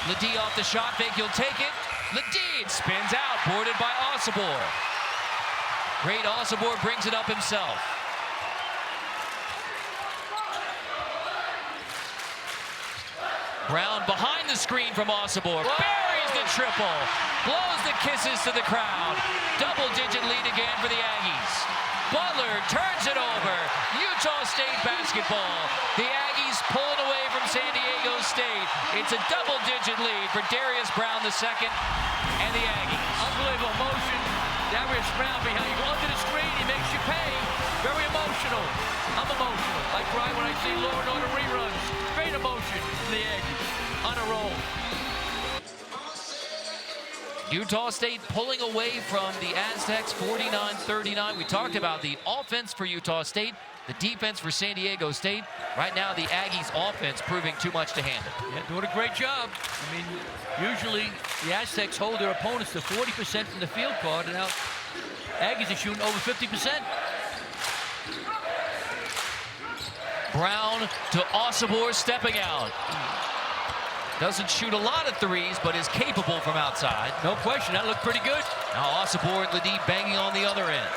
Ledee off the shot fake. He'll take it. Ledee spins out. Boarded by Osibor. Great Osibor brings it up himself. Brown behind the screen from Osibor. Buries the triple. Blows the kisses to the crowd. Double-digit lead again for the Aggies. Butler turns it over. Utah State basketball. The Aggies pulling away from San Diego State. It's a double-digit lead for Darius Brown II and the Aggies. Unbelievable motion. Darius Brown behind you. Go under the screen. He makes you pay. Very emotional. I'm emotional. I cry when I see Law and Order reruns. Great emotion for the Aggies. On a roll. Utah State pulling away from the Aztecs 49-39. We talked about the offense for Utah State, the defense for San Diego State. Right now, the Aggies offense proving too much to handle. Yeah, doing a great job. I mean, usually the Aztecs hold their opponents to 40% from the field card, and now Aggies are shooting over 50%. Brown to Osibor stepping out. Doesn't shoot a lot of threes, but is capable from outside. No question, that looked pretty good. Now Osibor and Ledee banging on the other end.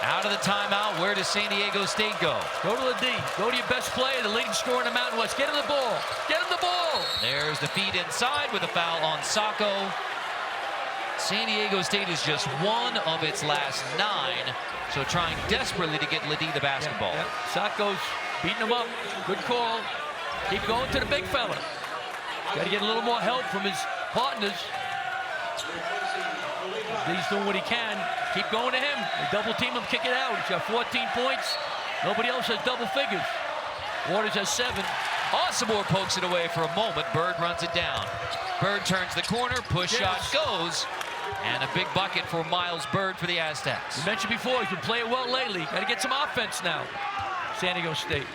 Out of the timeout, where does San Diego State go? Go to Ledee. Go to your best player, the leading scorer in the Mountain West. Get him the ball. Get him the ball. There's the feed inside with a foul on Sacco. San Diego State is just one of its last 9, so trying desperately to get Ledee the basketball. Yeah. Sacco's beating him up. Good call. Keep going to the big fella. Got to get a little more help from his partners. He's doing what he can. Keep going to him. They double team him, kick it out. He's got 14 points. Nobody else has double figures. Waters has 7. Osibor pokes it away for a moment. Bird runs it down. Bird turns the corner. Push shot goes. And a big bucket for Miles Bird for the Aztecs. You mentioned before, he's been playing well lately. Got to get some offense now. San Diego State.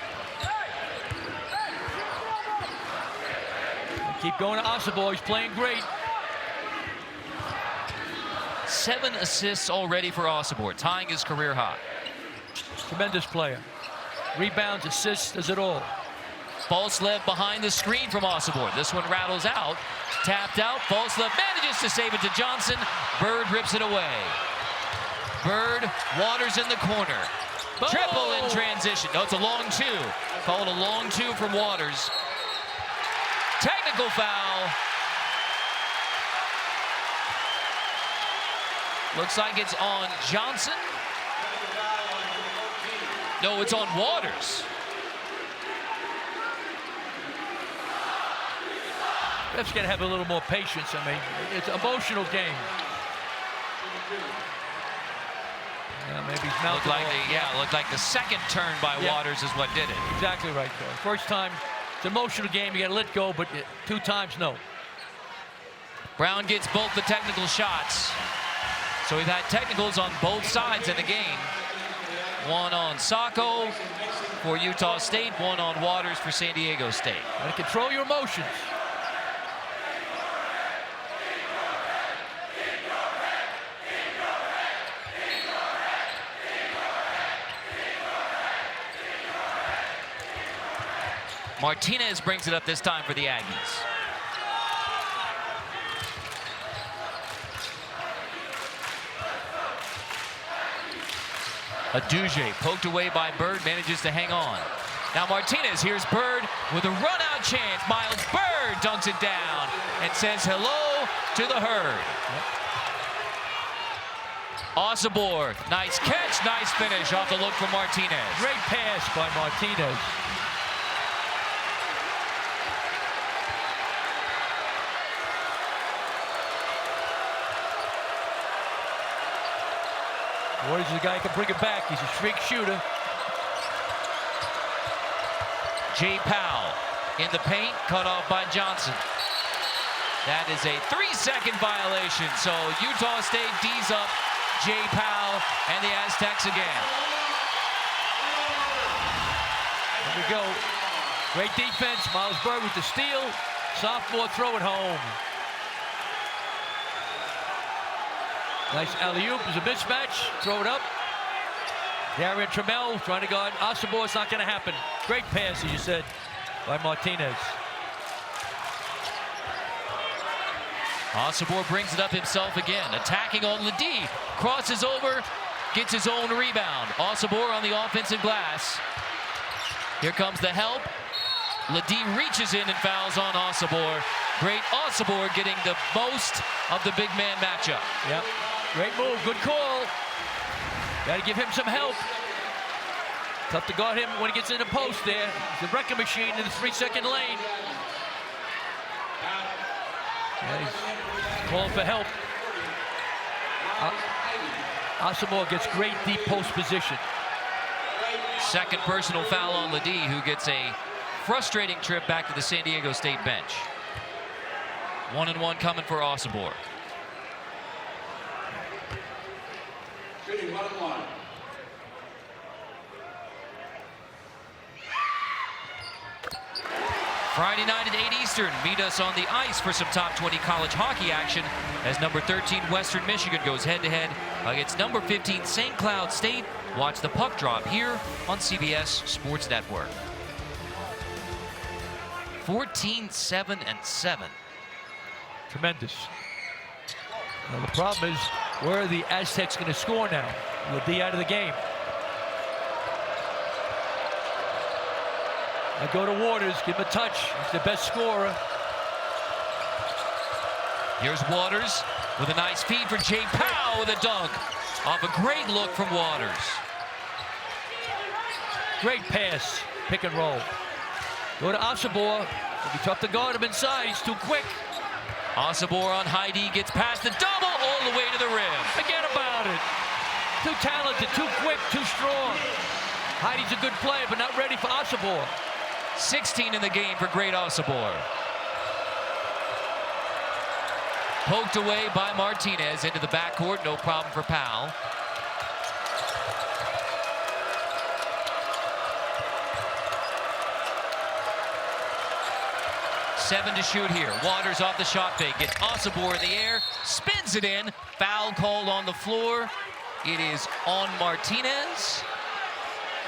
Keep going to Osibor. He's playing great. 7 assists already for Osibor, tying his career high. Tremendous player. Rebounds, assists, does it all. Falslev behind the screen from Osibor. This one rattles out. Tapped out. Falslev manages to save it to Johnson. Bird rips it away. Bird, Waters in the corner. Boom! Triple in transition. No, it's a long 2. Call it a long 2 from Waters. Technical foul. Looks like it's on Johnson. No, it's on Waters. Ref's got to have a little more patience. I mean, it's an emotional game. Yeah, maybe he's mouthed Looked like the second turn by Waters is what did it. Exactly right, Joe. First time, it's an emotional game. You got to let go, but 2 times, no. Brown gets both the technical shots. So we've had technicals on both sides in the game. One on Sacco for Utah State, one on Waters for San Diego State. Got to control your emotions. Martinez brings it up this time for the Aggies. Aduje poked away by Bird, manages to hang on. Now Martinez, here's Bird with a run-out chance. Miles Bird dunks it down and says hello to the herd. Osibor, nice catch, nice finish off the look from Martinez. Great pass by Martinez. Waters is the guy who can bring it back. He's a streak shooter. Jay Powell in the paint, cut off by Johnson. That is a 3-second violation. So Utah State D's up Jay Powell and the Aztecs again. There we go. Great defense. Miles Bird with the steal. Sophomore throw it home. Nice alley-oop. There's a mismatch. Throw it up. Darren Trammell trying to guard Osibor. It's not going to happen. Great pass, as you said, by Martinez. Osibor brings it up himself again. Attacking on Ledee. Crosses over. Gets his own rebound. Osibor on the offensive glass. Here comes the help. Ledee reaches in and fouls on Osibor. Great Osibor getting the most of the big man matchup. Yep. Great move. Good call. Got to give him some help. Tough to guard him when he gets in the post there. He's a wrecking machine in the 3-second lane. Yeah, he's calling for help. Osibor gets great deep post position. Second personal foul on Ledee, who gets a frustrating trip back to the San Diego State bench. 1-and-1 coming for Osibor. Friday night at 8 Eastern, meet us on the ice for some top 20 college hockey action as number 13 Western Michigan goes head-to-head against number 15 St. Cloud State. Watch the puck drop here on CBS Sports Network. 14-7-7. Tremendous. Now the problem is, where are the Aztecs going to score now? Ledee out of the game. I go to Waters, give him a touch. He's the best scorer. Here's Waters with a nice feed for Jay Powell with a dunk off a great look from Waters. Great pass, pick and roll. Go to Osibor. It'll be tough to guard him inside. He's too quick. Osibor on Heidi gets past the double all the way to the rim. Forget about it. Too talented, too quick, too strong. Heidi's a good player, but not ready for Osibor. 16 in the game for great Osibor. Poked away by Martinez into the backcourt. No problem for Powell. Seven to shoot here. Waters off the shot fake. Gets Osibor in the air. Spins it in. Foul called on the floor. It is on Martinez.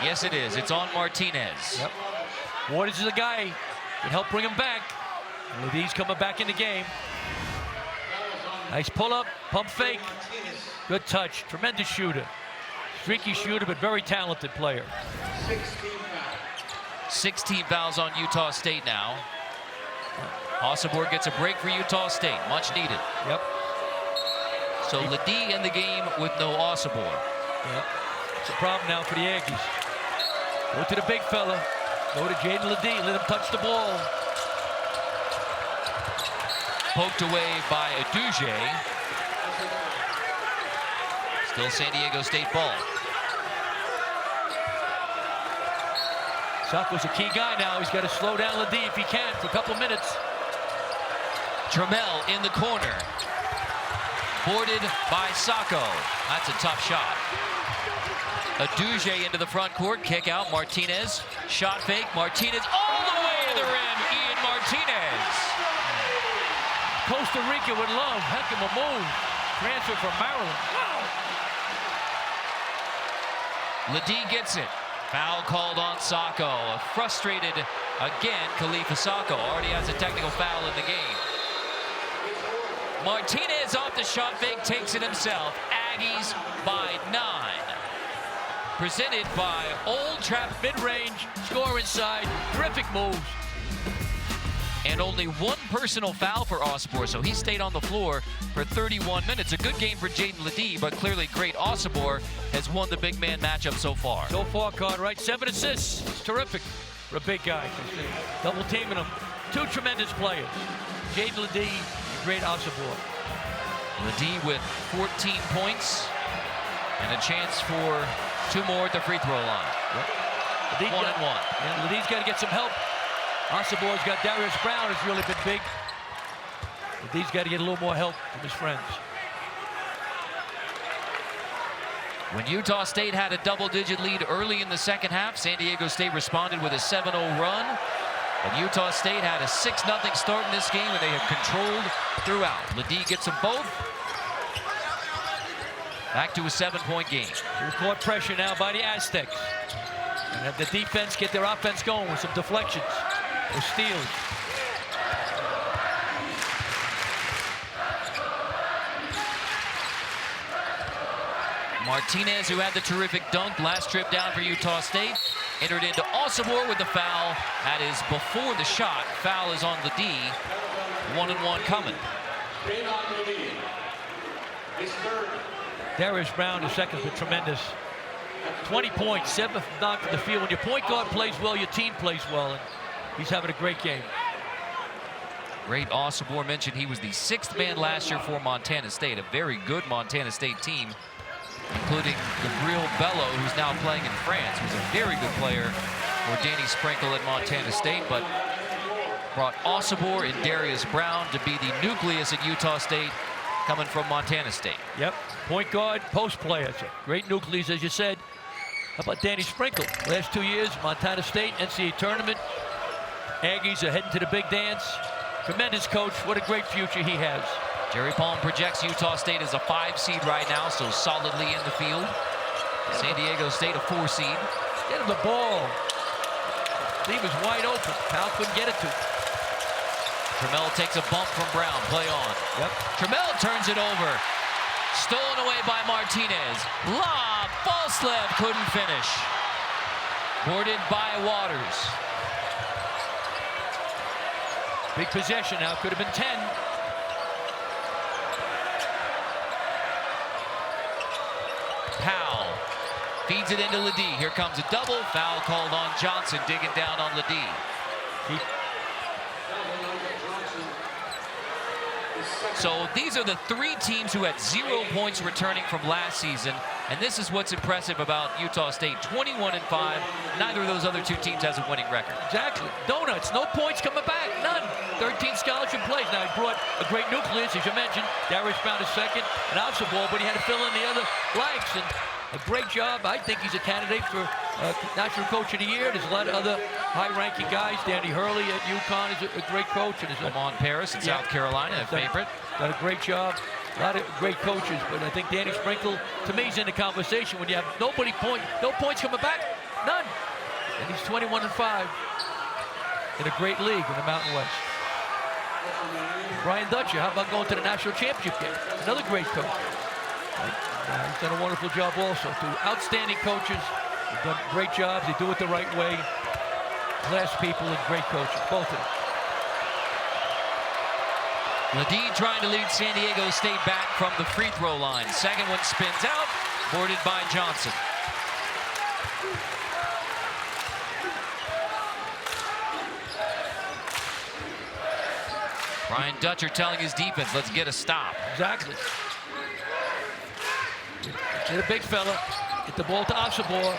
Yes, it is. It's on Martinez. Yep. Waters is a guy who can help bring him back. Ledee's coming back in the game. Nice pull-up, pump fake. Good touch. Tremendous shooter. Streaky shooter, but very talented player. 16 fouls on Utah State now. Osibor gets a break for Utah State. Much needed. Yep. So Ledee in the game with no Osibor. Yep. It's a problem now for the Aggies. Go to the big fella. Go to Jaden Ledee. Let him touch the ball. Poked away by Aduje. Still San Diego State ball. Sacco's a key guy now. He's got to slow down Ledee if he can for a couple minutes. Trammell in the corner. Boarded by Sacco. That's a tough shot. Aduje into the front court. Kick out. Martinez. Shot fake. Martinez all the way to the rim. Ian Martinez. Costa Rica would love. Heck of a move. Transfer from Maryland. Wow. Ledee gets it. Foul called on Sacco. A frustrated, again, Khalifa Sacco. Already has a technical foul in the game. Martinez off the shot fake, takes it himself. Aggies by 9. Presented by Old Trap. Mid-range, score inside. Terrific moves. And only one personal foul for Osibor, so he stayed on the floor for 31 minutes. A good game for Jaden Ledee, but clearly great Osibor has won the big man matchup so far. So far, Cartwright, 7 assists. It's terrific for a big guy. Double teaming him. 2 tremendous players. Jaden Ledee, great Osibor. Ledee with 14 points and a chance for 2 more at the free throw line. Yep. 1 and 1. Yeah, Ledee's got to get some help. Osibor's got Darius Brown, who's really been big. Ledee's got to get a little more help from his friends. When Utah State had a double-digit lead early in the second half, San Diego State responded with a 7-0 run. And Utah State had a 6-0 start in this game, and they have controlled throughout. Ledee gets them both. Back to a 7-point game. Full-court pressure now by the Aztecs. And have the defense get their offense going with some deflections or steals. Martinez, who had the terrific dunk last trip down for Utah State, entered into Osibor with the foul. That is before the shot. Foul is on Ledee. 1 and 1 coming. Darius Brown, the second, been tremendous. 20 points, 7th knock from the field. When your point guard plays well, your team plays well, and he's having a great game. Great Osibor mentioned he was the 6th man last year for Montana State, a very good Montana State team, including Gabriel Bello, who's now playing in France, who's a very good player for Danny Sprinkle at Montana State, but brought Osibor and Darius Brown to be the nucleus at Utah State, coming from Montana State. Yep, point guard, post player. So great nucleus, as you said. How about Danny Sprinkle? Last 2 years, Montana State, NCAA tournament. Aggies are heading to the big dance. Tremendous coach. What a great future he has. Jerry Palm projects Utah State as a 5 seed right now, so solidly in the field. San Diego State a 4 seed. Get him the ball. He was wide open. Powell couldn't get it to him. Trammell takes a bump from Brown. Play on. Yep. Trammell turns it over. Stolen away by Martinez. Lob. Ball slip. Couldn't finish. Boarded by Waters. Big possession now. Could have been 10. Powell feeds it into Ledee. Here comes a double. Foul called on Johnson, digging down on Ledee. So these are the 3 teams who had 0 points returning from last season, and this is what's impressive about Utah State. 21-5. Neither of those other 2 teams has a winning record. Exactly. Donuts. No points coming back. None. 13 scholarship plays. Now he brought a great nucleus, as you mentioned. Darius Brown is second, and Osibor, but he had to fill in the other blanks. And a great job. I think he's a candidate for National Coach of the Year. There's a lot of other high-ranking guys. Danny Hurley at UConn is a great coach. And Lamont Paris in South Carolina, a favorite. Done a great job. A lot of great coaches, but I think Danny Sprinkle, to me, is in the conversation when you have no points coming back, none. And he's 21-5 in a great league in the Mountain West. Brian Dutcher, how about going to the national championship game? Another great coach. He's done a wonderful job also. 2 outstanding coaches. They've done great jobs. They do it the right way. Class people and great coaches, both of them. Ledee trying to lead San Diego State back from the free throw line. Second one spins out, boarded by Johnson. Brian Dutcher telling his defense, let's get a stop. Exactly. Get a big fella. Get the ball to Osobor.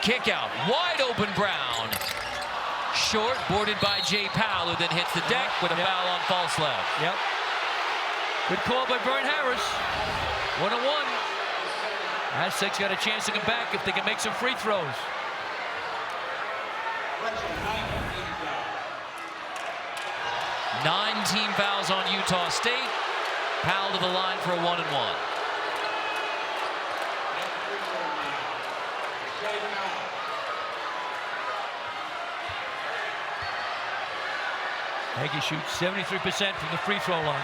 Kick out. Wide open Brown. Short, boarded by Jay Powell, who then hits the deck with a foul on false left. Yep. Good call by Vern Harris. 1-1. Aztecs got a chance to come back if they can make some free throws. Nine team fouls on Utah State. Powell to the line for a 1-and-1. Aggie shoots 73% from the free throw line.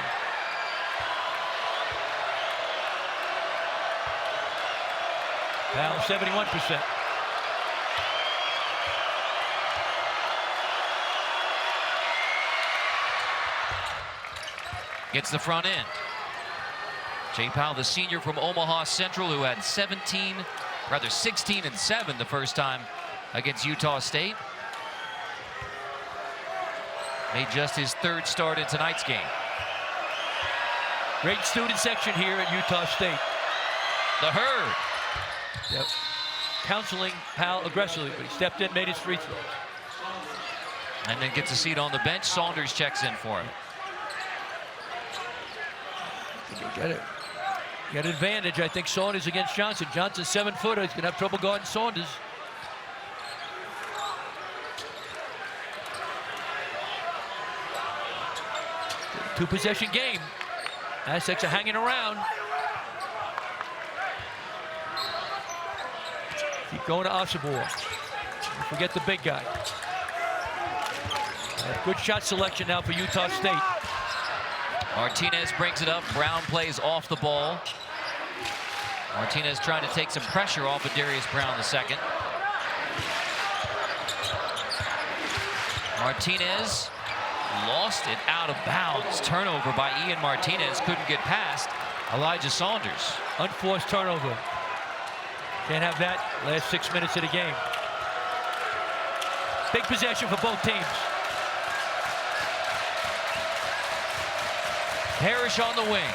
Powell 71%. Gets the front end. Jay Powell, the senior from Omaha Central, who had 16 and 7 the first time against Utah State. Made just his third start in tonight's game. Great student section here at Utah State. The Herd. Yep. Counseling Powell aggressively, but he stepped in, made his free throws. And then gets a seat on the bench. Saunders checks in for him. Got an advantage, I think, Saunders against Johnson. Johnson's 7-footer. He's going to have trouble guarding Saunders. Two-possession game. Aztecs are hanging around. Keep going to Osobor. Forget the big guy. Good shot selection now for Utah State. Martinez brings it up. Brown plays off the ball. Martinez trying to take some pressure off of Darius Brown II. Martinez lost it out of bounds. Turnover by Ian Martinez. Couldn't get past Elijah Saunders. Unforced turnover. Can't have that last 6 minutes of the game. Big possession for both teams. Parrish on the wing.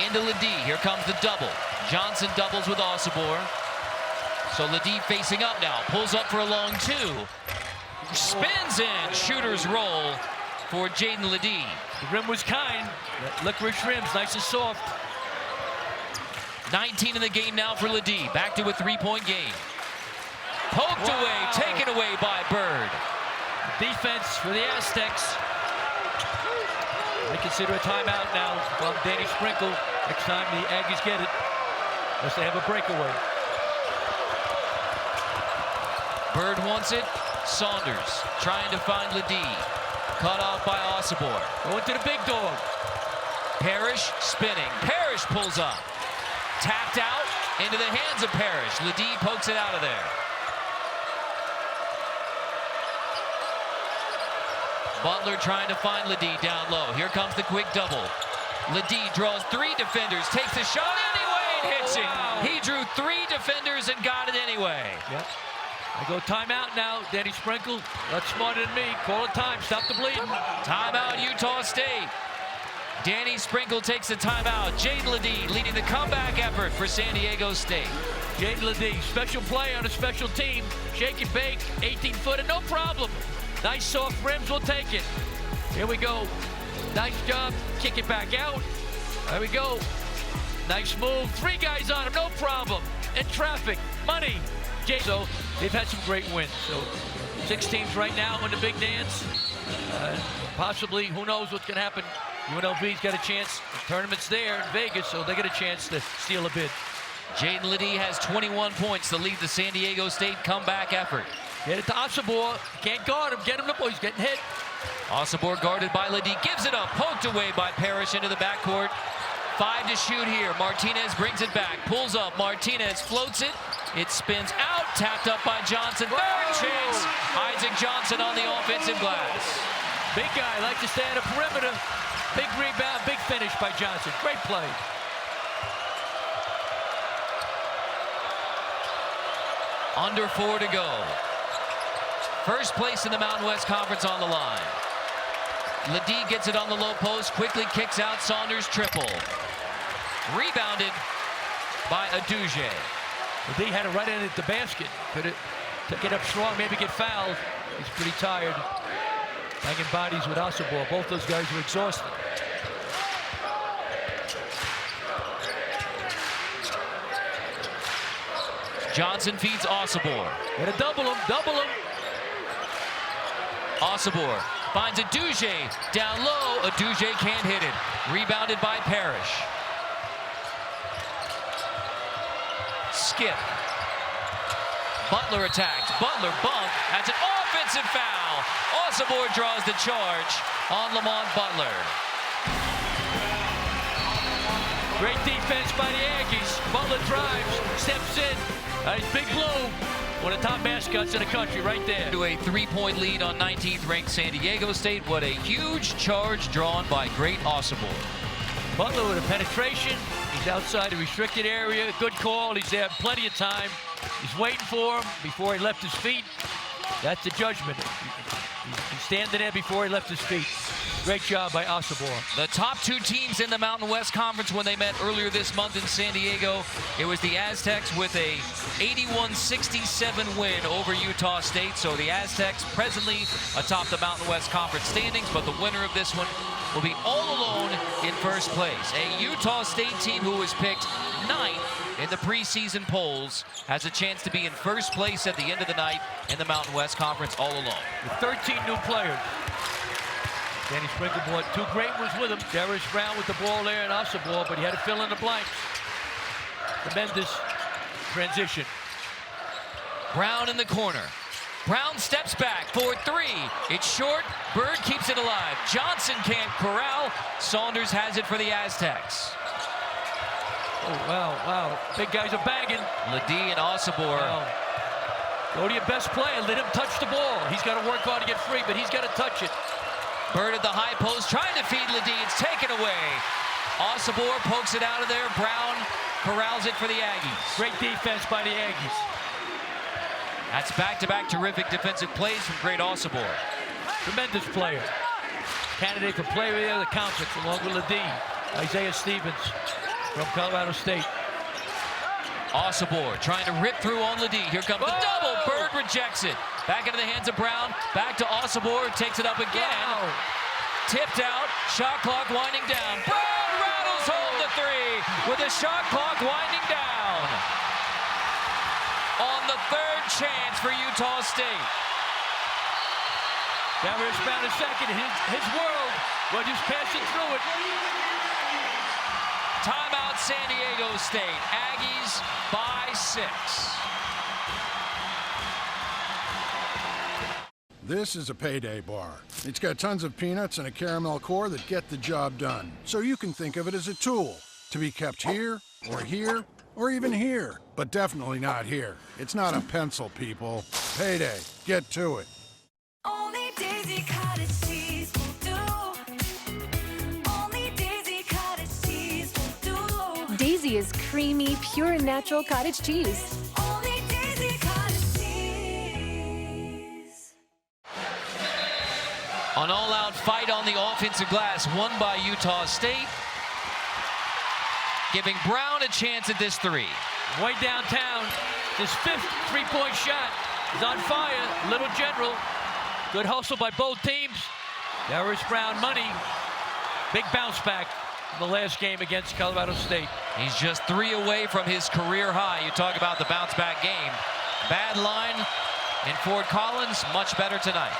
Into Ledee. Here comes the double. Johnson doubles with Osobor. So Ledee facing up now. Pulls up for a long two. Spins in. Shooter's roll for Jaden Ledee. The rim was kind. That licorice rim's nice and soft. 19 in the game now for Ledee. Back to a three-point game. Poked away. Taken away by Bird. Defense for the Aztecs. They consider a timeout now from Danny Sprinkle. Next time the Aggies get it, unless they have a breakaway. Bird wants it. Saunders trying to find Ledee. Cut off by Osobor. Going to the big dog. Parrish spinning. Parrish pulls up. Tapped out into the hands of Parrish. Ledee pokes it out of there. Butler trying to find Ledee down low. Here comes the quick double. Ledee draws three defenders, takes a shot anyway and hits it. He drew three defenders and got it anyway. Yep. I go timeout now. Danny Sprinkle, that's smarter than me. Call it time. Stop the bleeding. Timeout Utah State. Danny Sprinkle takes the timeout. Jaden Ledee leading the comeback effort for San Diego State. Jaden Ledee, special play on a special team. Shake and bake, 18-footer, no problem. Nice soft rims, we'll take it. Here we go. Nice job. Kick it back out. There we go. Nice move. Three guys on him, no problem. In traffic, money. So they've had some great wins. So 6 teams right now in the big dance. Possibly, who knows what's going to happen. UNLV's got a chance. The tournament's there in Vegas, so they get a chance to steal a bid. Jaden Ledee has 21 points to lead the San Diego State comeback effort. Get it to Osobor. Can't guard him. Get him the ball. He's getting hit. Osobor guarded by Ledee. Gives it up. Poked away by Parrish into the backcourt. 5 to shoot here. Martinez brings it back. Pulls up. Martinez floats it. It spins out. Tapped up by Johnson. Third chance. Isaac Johnson on the offensive glass. Big guy. Like to stay on the perimeter. Big rebound. Big finish by Johnson. Great play. Under 4 to go. First place in the Mountain West Conference on the line. Ledee gets it on the low post, quickly kicks out. Saunders triple. Rebounded by Aduje. Ledee had it right in at the basket. Could it get up strong, maybe get fouled. He's pretty tired. Banging bodies with Osobor. Both those guys are exhausted. Johnson feeds Osobor. Gotta double him, double him. Osobor finds Aduje down low. Aduje can't hit it. Rebounded by Parrish. Skip. Butler attacked. Butler bump. That's an offensive foul. Osobor draws the charge on Lamont Butler. Great defense by the Aggies. Butler drives, steps in. Nice big blow. One of the top mascots in the country right there. To a 3-point lead on 19th ranked San Diego State. What a huge charge drawn by great Osobor. Butler with a penetration. He's outside the restricted area. Good call. He's there plenty of time. He's waiting for him before he left his feet. That's the judgment. He's standing there before he left his feet. Great job by Osobor. The top two teams in the Mountain West Conference when they met earlier this month in San Diego. It was the Aztecs with a 81-67 win over Utah State. So the Aztecs presently atop the Mountain West Conference standings, but the winner of this one will be all alone in first place. A Utah State team who was picked 9th in the preseason polls has a chance to be in first place at the end of the night in the Mountain West Conference all alone. With 13 new players. Danny Sprinkle brought two great ones with him. Darius Brown with the ball there and Osobor, but he had to fill in the blanks. Tremendous transition. Brown in the corner. Brown steps back for three. It's short. Bird keeps it alive. Johnson can't corral. Saunders has it for the Aztecs. Oh, wow, wow. Big guys are banging. Ledee and Osobor. Wow. Go to your best player. Let him touch the ball. He's got to work hard to get free, but he's got to touch it. Bird at the high post, trying to feed Ledee. It's taken away. Osobor pokes it out of there. Brown corrals it for the Aggies. Great defense by the Aggies. That's back-to-back terrific defensive plays from great Osobor. Tremendous player. Candidate for player of the conference along with Ledee. Isaiah Stevens from Colorado State. Osobor trying to rip through on Ledee. Here comes the double. Bird rejects it. Back into the hands of Brown. Back to Osobor. Takes it up again. Wow. Tipped out. Shot clock winding down. Brown rattles home the three with the shot clock winding down. On the third chance for Utah State. Darius Brown a second. His world. Well, just passing through it. Timeout San Diego State. Aggies by 6. This is a payday bar. It's got tons of peanuts and a caramel core that get the job done. So you can think of it as a tool to be kept here, or even here. But definitely not here. It's not a pencil, people. Payday. Get to it. Only Daisy Cottage cheese will do. Only Daisy Cottage cheese will do. Daisy is creamy, pure and natural cottage cheese. Only Daisy Cottage cheese. An all-out fight on the offensive glass, won by Utah State, giving Brown a chance at this three. Way downtown. His 5th three-point shot is on fire. Little General. Good hustle by both teams. Darius Brown money. Big bounce back in the last game against Colorado State. He's just 3 away from his career high. You talk about the bounce back game. Bad line in Fort Collins, much better tonight.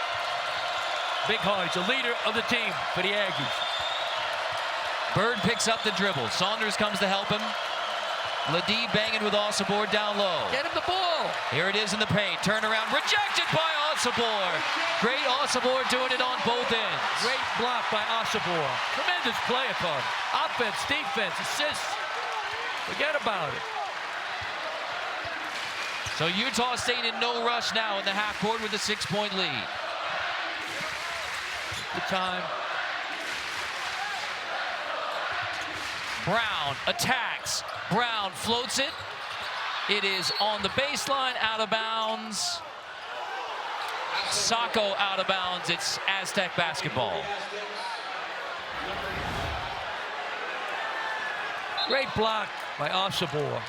Big Harge, the leader of the team for the Aggies. Bird picks up the dribble. Saunders comes to help him. Ledee banging with Osobor down low. Get him the ball. Here it is in the paint. Turnaround rejected by Osobor. Great Osobor doing it on both ends. Great block by Osobor. Tremendous play upon him. Offense, defense, assists. Forget about it. So Utah State in no rush now in the half court with a 6-point lead. The time. Brown attacks. Brown floats it. It is on the baseline, out of bounds. Sacco out of bounds. It's Aztec basketball. Great block by Osabor.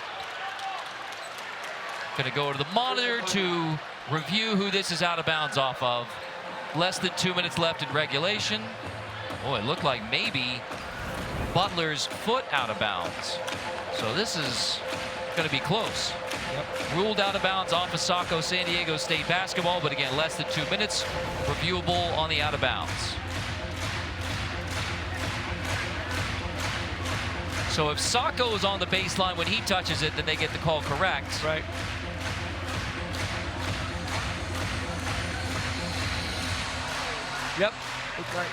Going to go to the monitor to review who this is out of bounds off of. Less than 2 minutes left in regulation. Oh, it looked like maybe Butler's foot out of bounds. So this is going to be close. Yep. Ruled out of bounds off of Saco San Diego State basketball, but again, less than 2 minutes. Reviewable on the out of bounds. So if Saco is on the baseline when he touches it, then they get the call correct. Right. Yep. Looked like,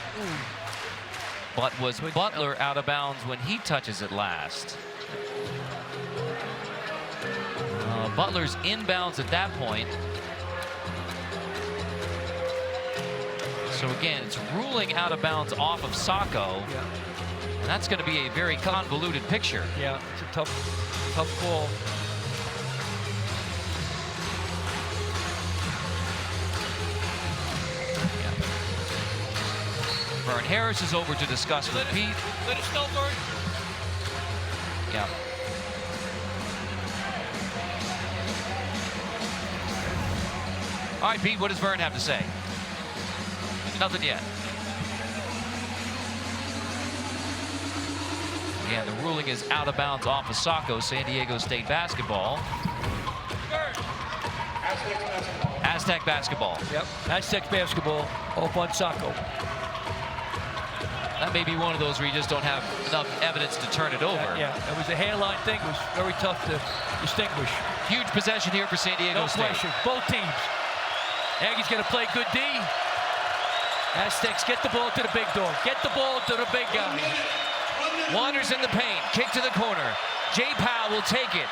But was Butler out of bounds when he touches it last? Butler's inbounds at that point. So again, it's ruling out of bounds off of Saco. Yeah. And that's going to be a very convoluted picture. Yeah, it's a tough call. Vern Harris is over to discuss with Pete. Let us know, Vern. Yeah. All right, Pete, what does Vern have to say? Nothing yet. Yeah, the ruling is out of bounds off of Saco, San Diego State basketball. Aztec basketball. Yep, Aztec basketball up on Saco. That may be one of those where you just don't have enough evidence to turn it over. Yeah, it was a hairline thing. It was very tough to distinguish. Huge possession here for San Diego No State. question. Both teams. Aggies got to play good D. Aztecs get the ball to the big dog. Get the ball to the big guy. Wanders in the paint. Kick to the corner. Jay Powell will take it.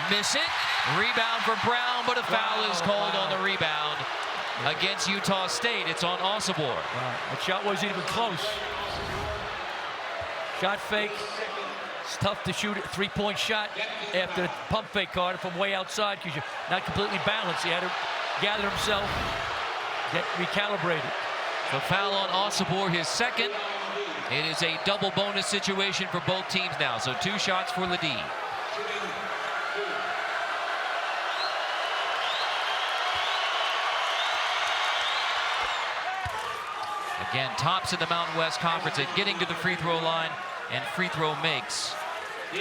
Miss it. Rebound for Brown, but a foul is called on the rebound against Utah State. It's on Osabor. Wow. That shot wasn't even close. Shot fake. It's tough to shoot a three-point shot after the pump fake card from way outside because you're not completely balanced. He had to gather himself, get recalibrated. The foul on Osabor, his second. It is a double bonus situation for both teams now. So 2 shots for Ledee. Again, tops in the Mountain West Conference at getting to the free throw line, and free throw makes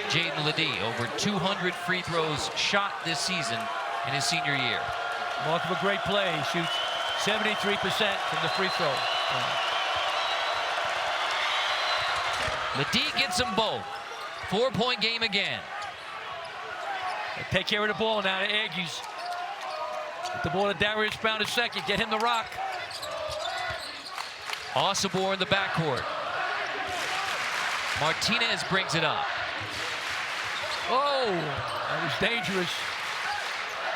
Jaden Ledee. Over 200 free throws shot this season in his senior year. Mark of a great play. He shoots 73% from the free throw. Ledee gets them both. 4-point game again. They take care of the ball now, the Aggies. Get the ball to Darius Brown a second. Get him the rock. Osabor in the backcourt. Martinez brings it up. Oh, that was dangerous.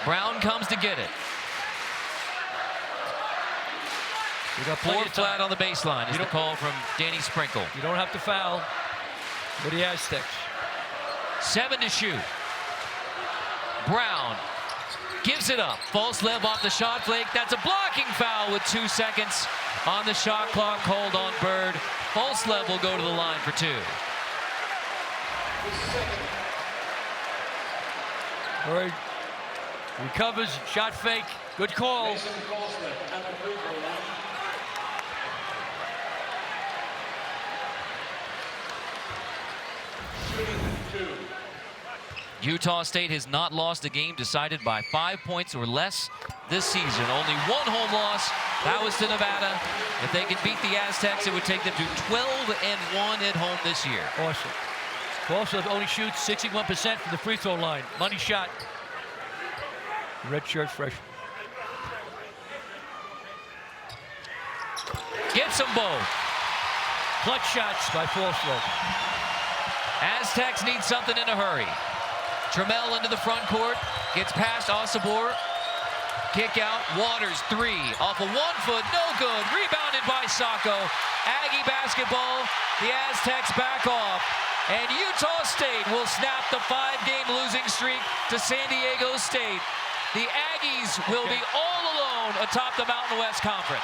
Brown comes to get it. You got plenty 4 of flat time. on the baseline is the call from Danny Sprinkle. You don't have to foul for the Aztecs. 7 to shoot. Brown gives it up. False left off the shot flake. That's a blocking foul with 2 seconds on the shot clock called on Bird. False left will go to the line for 2. Bird recovers, shot fake. Good call. Utah State has not lost a game decided by 5 points or less this season. Only 1 home loss. That was to Nevada. If they can beat the Aztecs, it would take them to 12-1 at home this year. Awesome. Also only shoots 61% from the free throw line. Money shot. Red shirt freshman. Gets them both. Clutch shots by Falslow. Aztecs need something in a hurry. Trammell into the front court. Gets past Osabor. Kick out. Waters 3 off a 1 foot. No good. Rebounded by Saco. Aggie basketball. The Aztecs back off. And Utah State will snap the 5-game losing streak to San Diego State. The Aggies will be all alone atop the Mountain West Conference.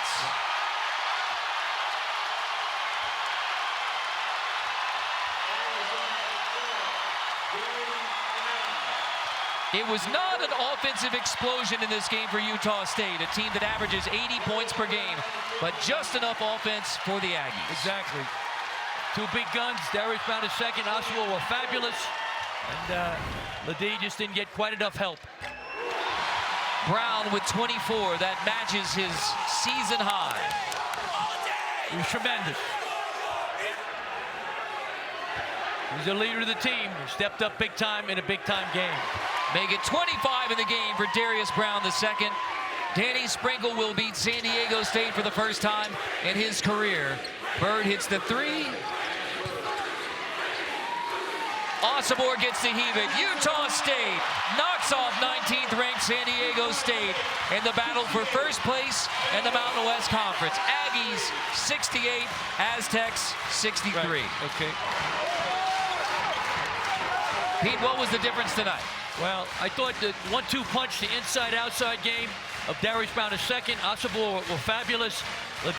It was not an offensive explosion in this game for Utah State, a team that averages 80 points per game, but just enough offense for the Aggies. Exactly. Two big guns, Darius Brown II, Oswald were fabulous, and Ledee just didn't get quite enough help. Brown with 24, that matches his season high. He was tremendous. He's the leader of the team. He stepped up big time in a big-time game. Make it 25 in the game for Darius Brown II. Danny Sprinkle will beat San Diego State for the first time in his career. Bird hits the three. Osobor gets to heave it. Utah State knocks off 19th ranked San Diego State in the battle for first place in the Mountain West Conference. Aggies 68, Aztecs 63. Right. Okay. Pete, what was the difference tonight? Well, I thought the 1-2 punch, the inside-outside game of Darius Brown II, Osobor were fabulous.